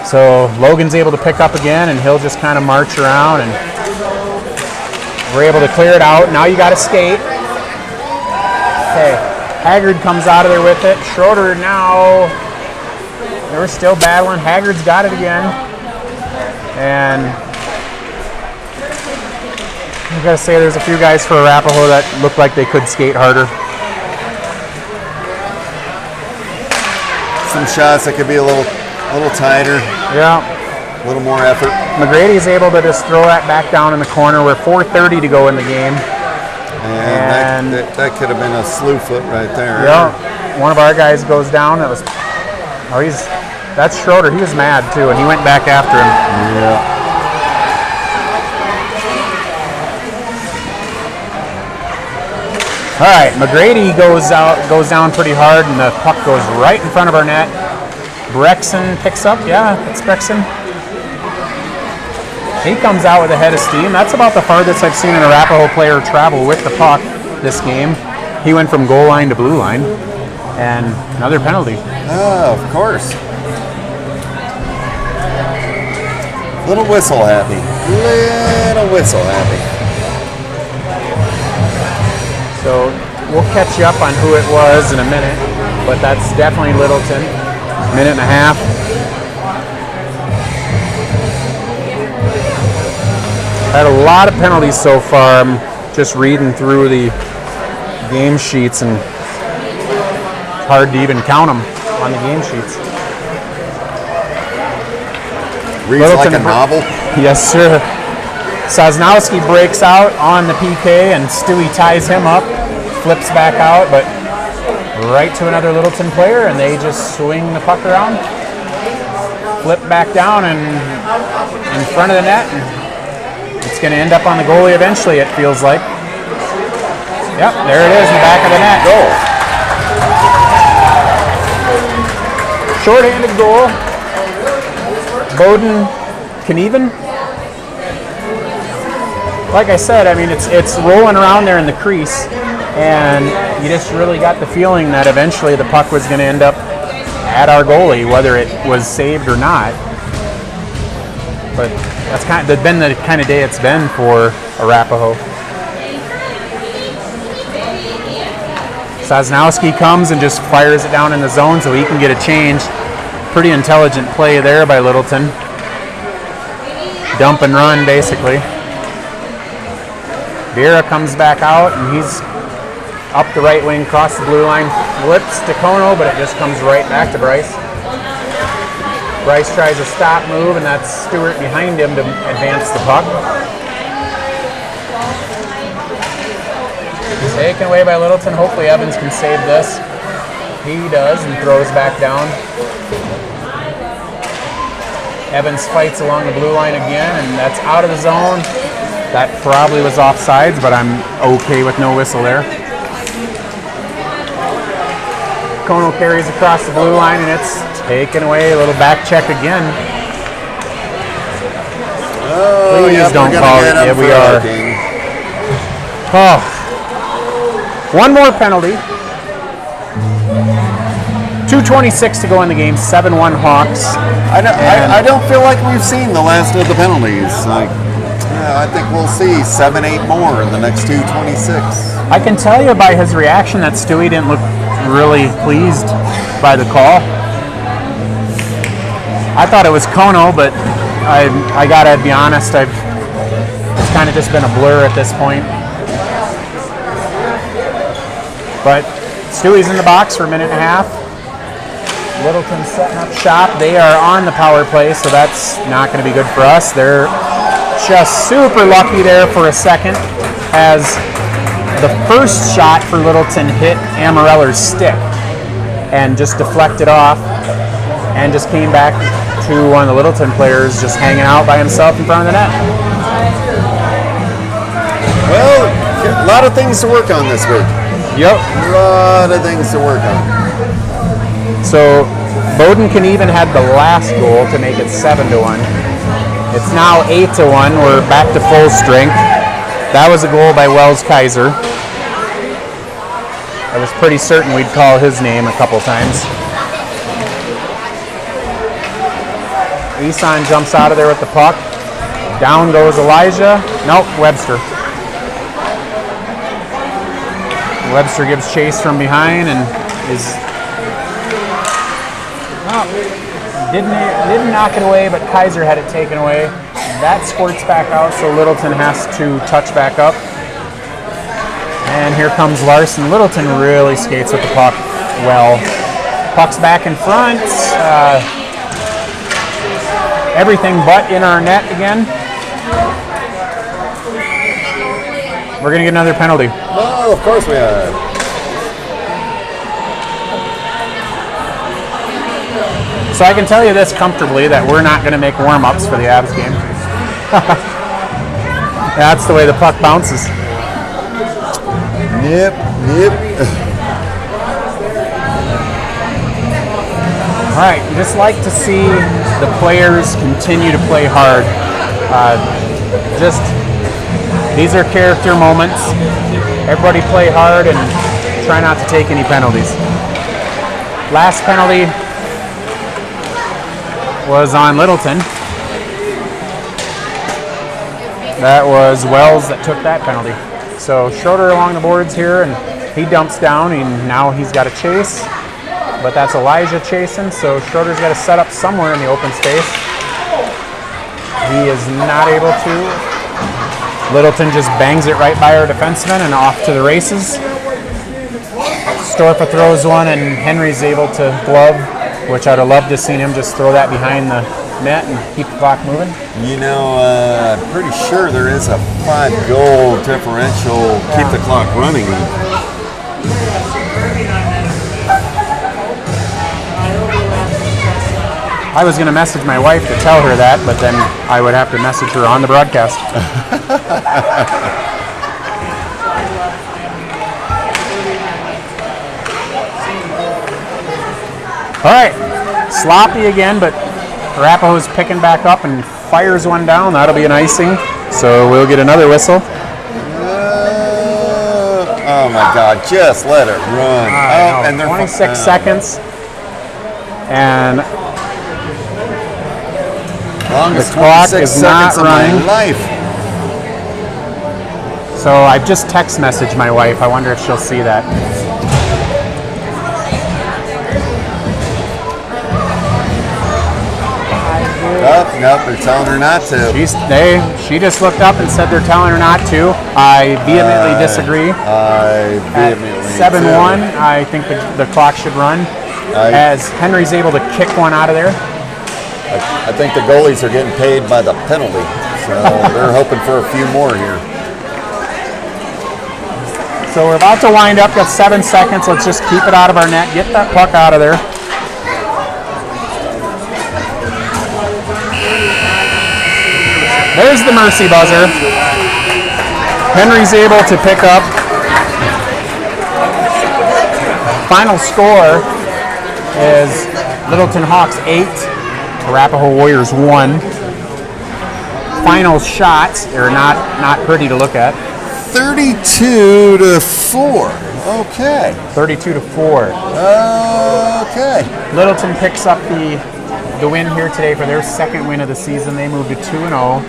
So Logan's able to pick up again, and he'll just kind of march around, and we're able to clear it out. Now you got to skate. Okay, Haggard comes out of there with it. Schroeder now, they're still battling. Haggard's got it again. And I got to say there's a few guys for Arapahoe that look like they could skate harder. Some shots that could be a little tighter. Yeah. A little more effort. McGrady's able to just throw that back down in the corner. We're 4:30 to go in the game. And that could have been a slew foot right there. Yeah. One of our guys goes down. That's Schroeder. He was mad too, and he went back after him. Yeah. All right, McGrady goes down pretty hard, and the puck goes right in front of our net. Brexton picks up. Yeah, it's Brexton. He comes out with a head of steam. That's about the farthest I've seen an Arapahoe player travel with the puck this game. He went from goal line to blue line, and another penalty. Oh, of course. Little whistle happy. So we'll catch you up on who it was in a minute, but that's definitely Littleton. Minute and a half. Had a lot of penalties so far. I'm just reading through the game sheets, and it's hard to even count them on the game sheets. Reads Littleton, like a novel. Yes, sir. Sosnowski breaks out on the PK, and Stewie ties him up, flips back out, but right to another Littleton player, and they just swing the puck around, flip back down, and in front of the net. It's going to end up on the goalie eventually, it feels like. Yep, there it is in the back of the net. Goal. Short-handed goal. Bowden Knieven. Like I said, I mean, it's rolling around there in the crease, and you just really got the feeling that eventually the puck was going to end up at our goalie, whether it was saved or not. But that's been the kind of day it's been for Arapahoe. Sosnowski comes and just fires it down in the zone so he can get a change. Pretty intelligent play there by Littleton. Dump and run, basically. Vera comes back out, and he's up the right wing, across the blue line, flips to Kono, but it just comes right back to Bryce. Bryce tries a stop move, and that's Stewart behind him to advance the puck. Taken away by Littleton. Hopefully Evans can save this. He does, and throws back down. Evans fights along the blue line again, and that's out of the zone. That probably was offsides, but I'm okay with no whistle there. Kono carries across the blue line, and it's taken away. A little back check again. Oh, please don't call it. Yeah, we are. Oh. One more penalty. 2:26 to go in the game. 7-1 Hawks. I don't feel like we've seen the last of the penalties. I think we'll see 7-8 more in the next 2:26. I can tell you by his reaction that Stewie didn't look really pleased by the call. I thought it was Kono, but I gotta be honest, it's kind of just been a blur at this point. But Stewie's in the box for a minute and a half. Littleton setting up shop. They are on the power play, so that's not going to be good for us. They're just super lucky there for a second as the first shot for Littleton hit Amareller's stick and just deflected off and just came back to one of the Littleton players just hanging out by himself in front of the net. Well, a lot of things to work on this week. Yep. A lot of things to work on. So Bowden can even had the last goal to make it 7-1. It's now 8-1. We're back to full strength. That was a goal by Wells Kaiser. I was pretty certain we'd call his name a couple times. Eson jumps out of there with the puck. Down goes Elijah. Nope, Webster. Webster gives chase from behind and is didn't knock it away, but Kaiser had it taken away. That squirts back out, so Littleton has to touch back up. And here comes Larson. Littleton really skates with the puck well. Puck's back in front. Everything but in our net again. We're going to get another penalty. Oh, of course we are. So I can tell you this comfortably, that we're not going to make warm-ups for the Abs game. That's the way the puck bounces. Yep. All right, just like to see the players continue to play hard. These are character moments. Everybody play hard and try not to take any penalties. Last penalty was on Littleton. That was Wells that took that penalty. So Schroeder along the boards here, and he dumps down, and now he's got a chase. But that's Elijah chasing, so Schroeder's got to set up somewhere in the open space. He is not able to. Littleton just bangs it right by our defenseman and off to the races. Storpa throws one, and Henry's able to glove, which I'd have loved to see him just throw that behind the net and keep the clock moving. You know, I'm pretty sure there is a 5-goal differential. Keep the clock running. I was going to message my wife to tell her that, but then I would have to message her on the broadcast. All right, sloppy again, but Arapahoe's picking back up and fires one down. That'll be an icing, so we'll get another whistle. Oh my God, just let it run. And they're 26 seconds. And longest the clock 26 is not seconds of my running. life. So I've just text messaged my wife. I wonder if she'll see that. Nope, they're telling her not to. She just looked up and said they're telling her not to. I vehemently disagree. I vehemently At 7-1, I think the clock should run. As Henry's able to kick one out of there. I think the goalies are getting paid by the penalty, so they're hoping for a few more here. So we're about to wind up. Got 7 seconds. Let's just keep it out of our net. Get that puck out of there. There's the mercy buzzer. Henry's able to pick up. Final score is Littleton Hawks 8, Arapahoe Warriors 1. Final shots are not pretty to look at. 32-4. Okay. 32-4. Okay. Littleton picks up the win here today for their second win of the season. They move to 2-0.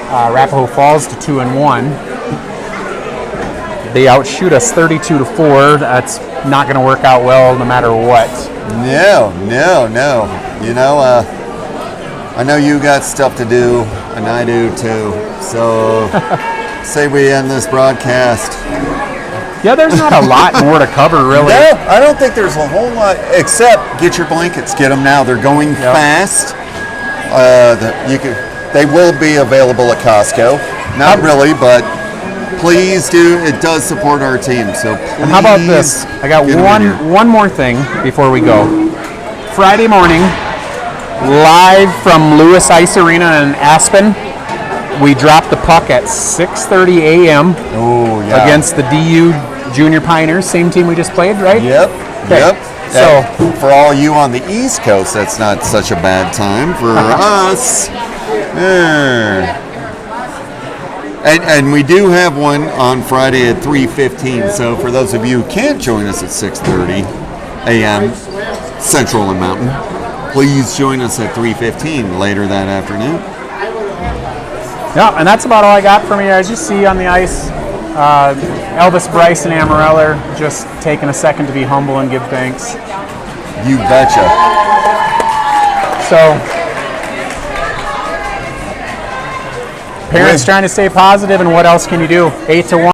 Arapahoe falls to 2-1. They outshoot us 32-4. That's not going to work out well no matter what. No. You know, I know you got stuff to do, and I do too. So, say we end this broadcast. Yeah, there's not a lot more to cover, really. No, I don't think there's a whole lot, except get your blankets. Get them now. They're going fast. They will be available at Costco. Not really, but please do. It does support our team, so please. And how about this? I got one more thing before we go. Friday morning, live from Lewis Ice Arena in Aspen. We dropped the puck at 6:30 a.m. Oh, yeah. against the DU Junior Pioneers, same team we just played, right? Yep. Okay. Yep. So for all you on the East Coast, that's not such a bad time. For us, and we do have one on Friday at 3:15. So for those of you who can't join us at 6:30 a.m. Central and Mountain, please join us at 3:15 later that afternoon. Yeah, and that's about all I got from you. As you see on the ice, Elvis, Bryce, and Amarillo are just taking a second to be humble and give thanks. You betcha. So, parents trying to stay positive, and what else can you do? 8-1.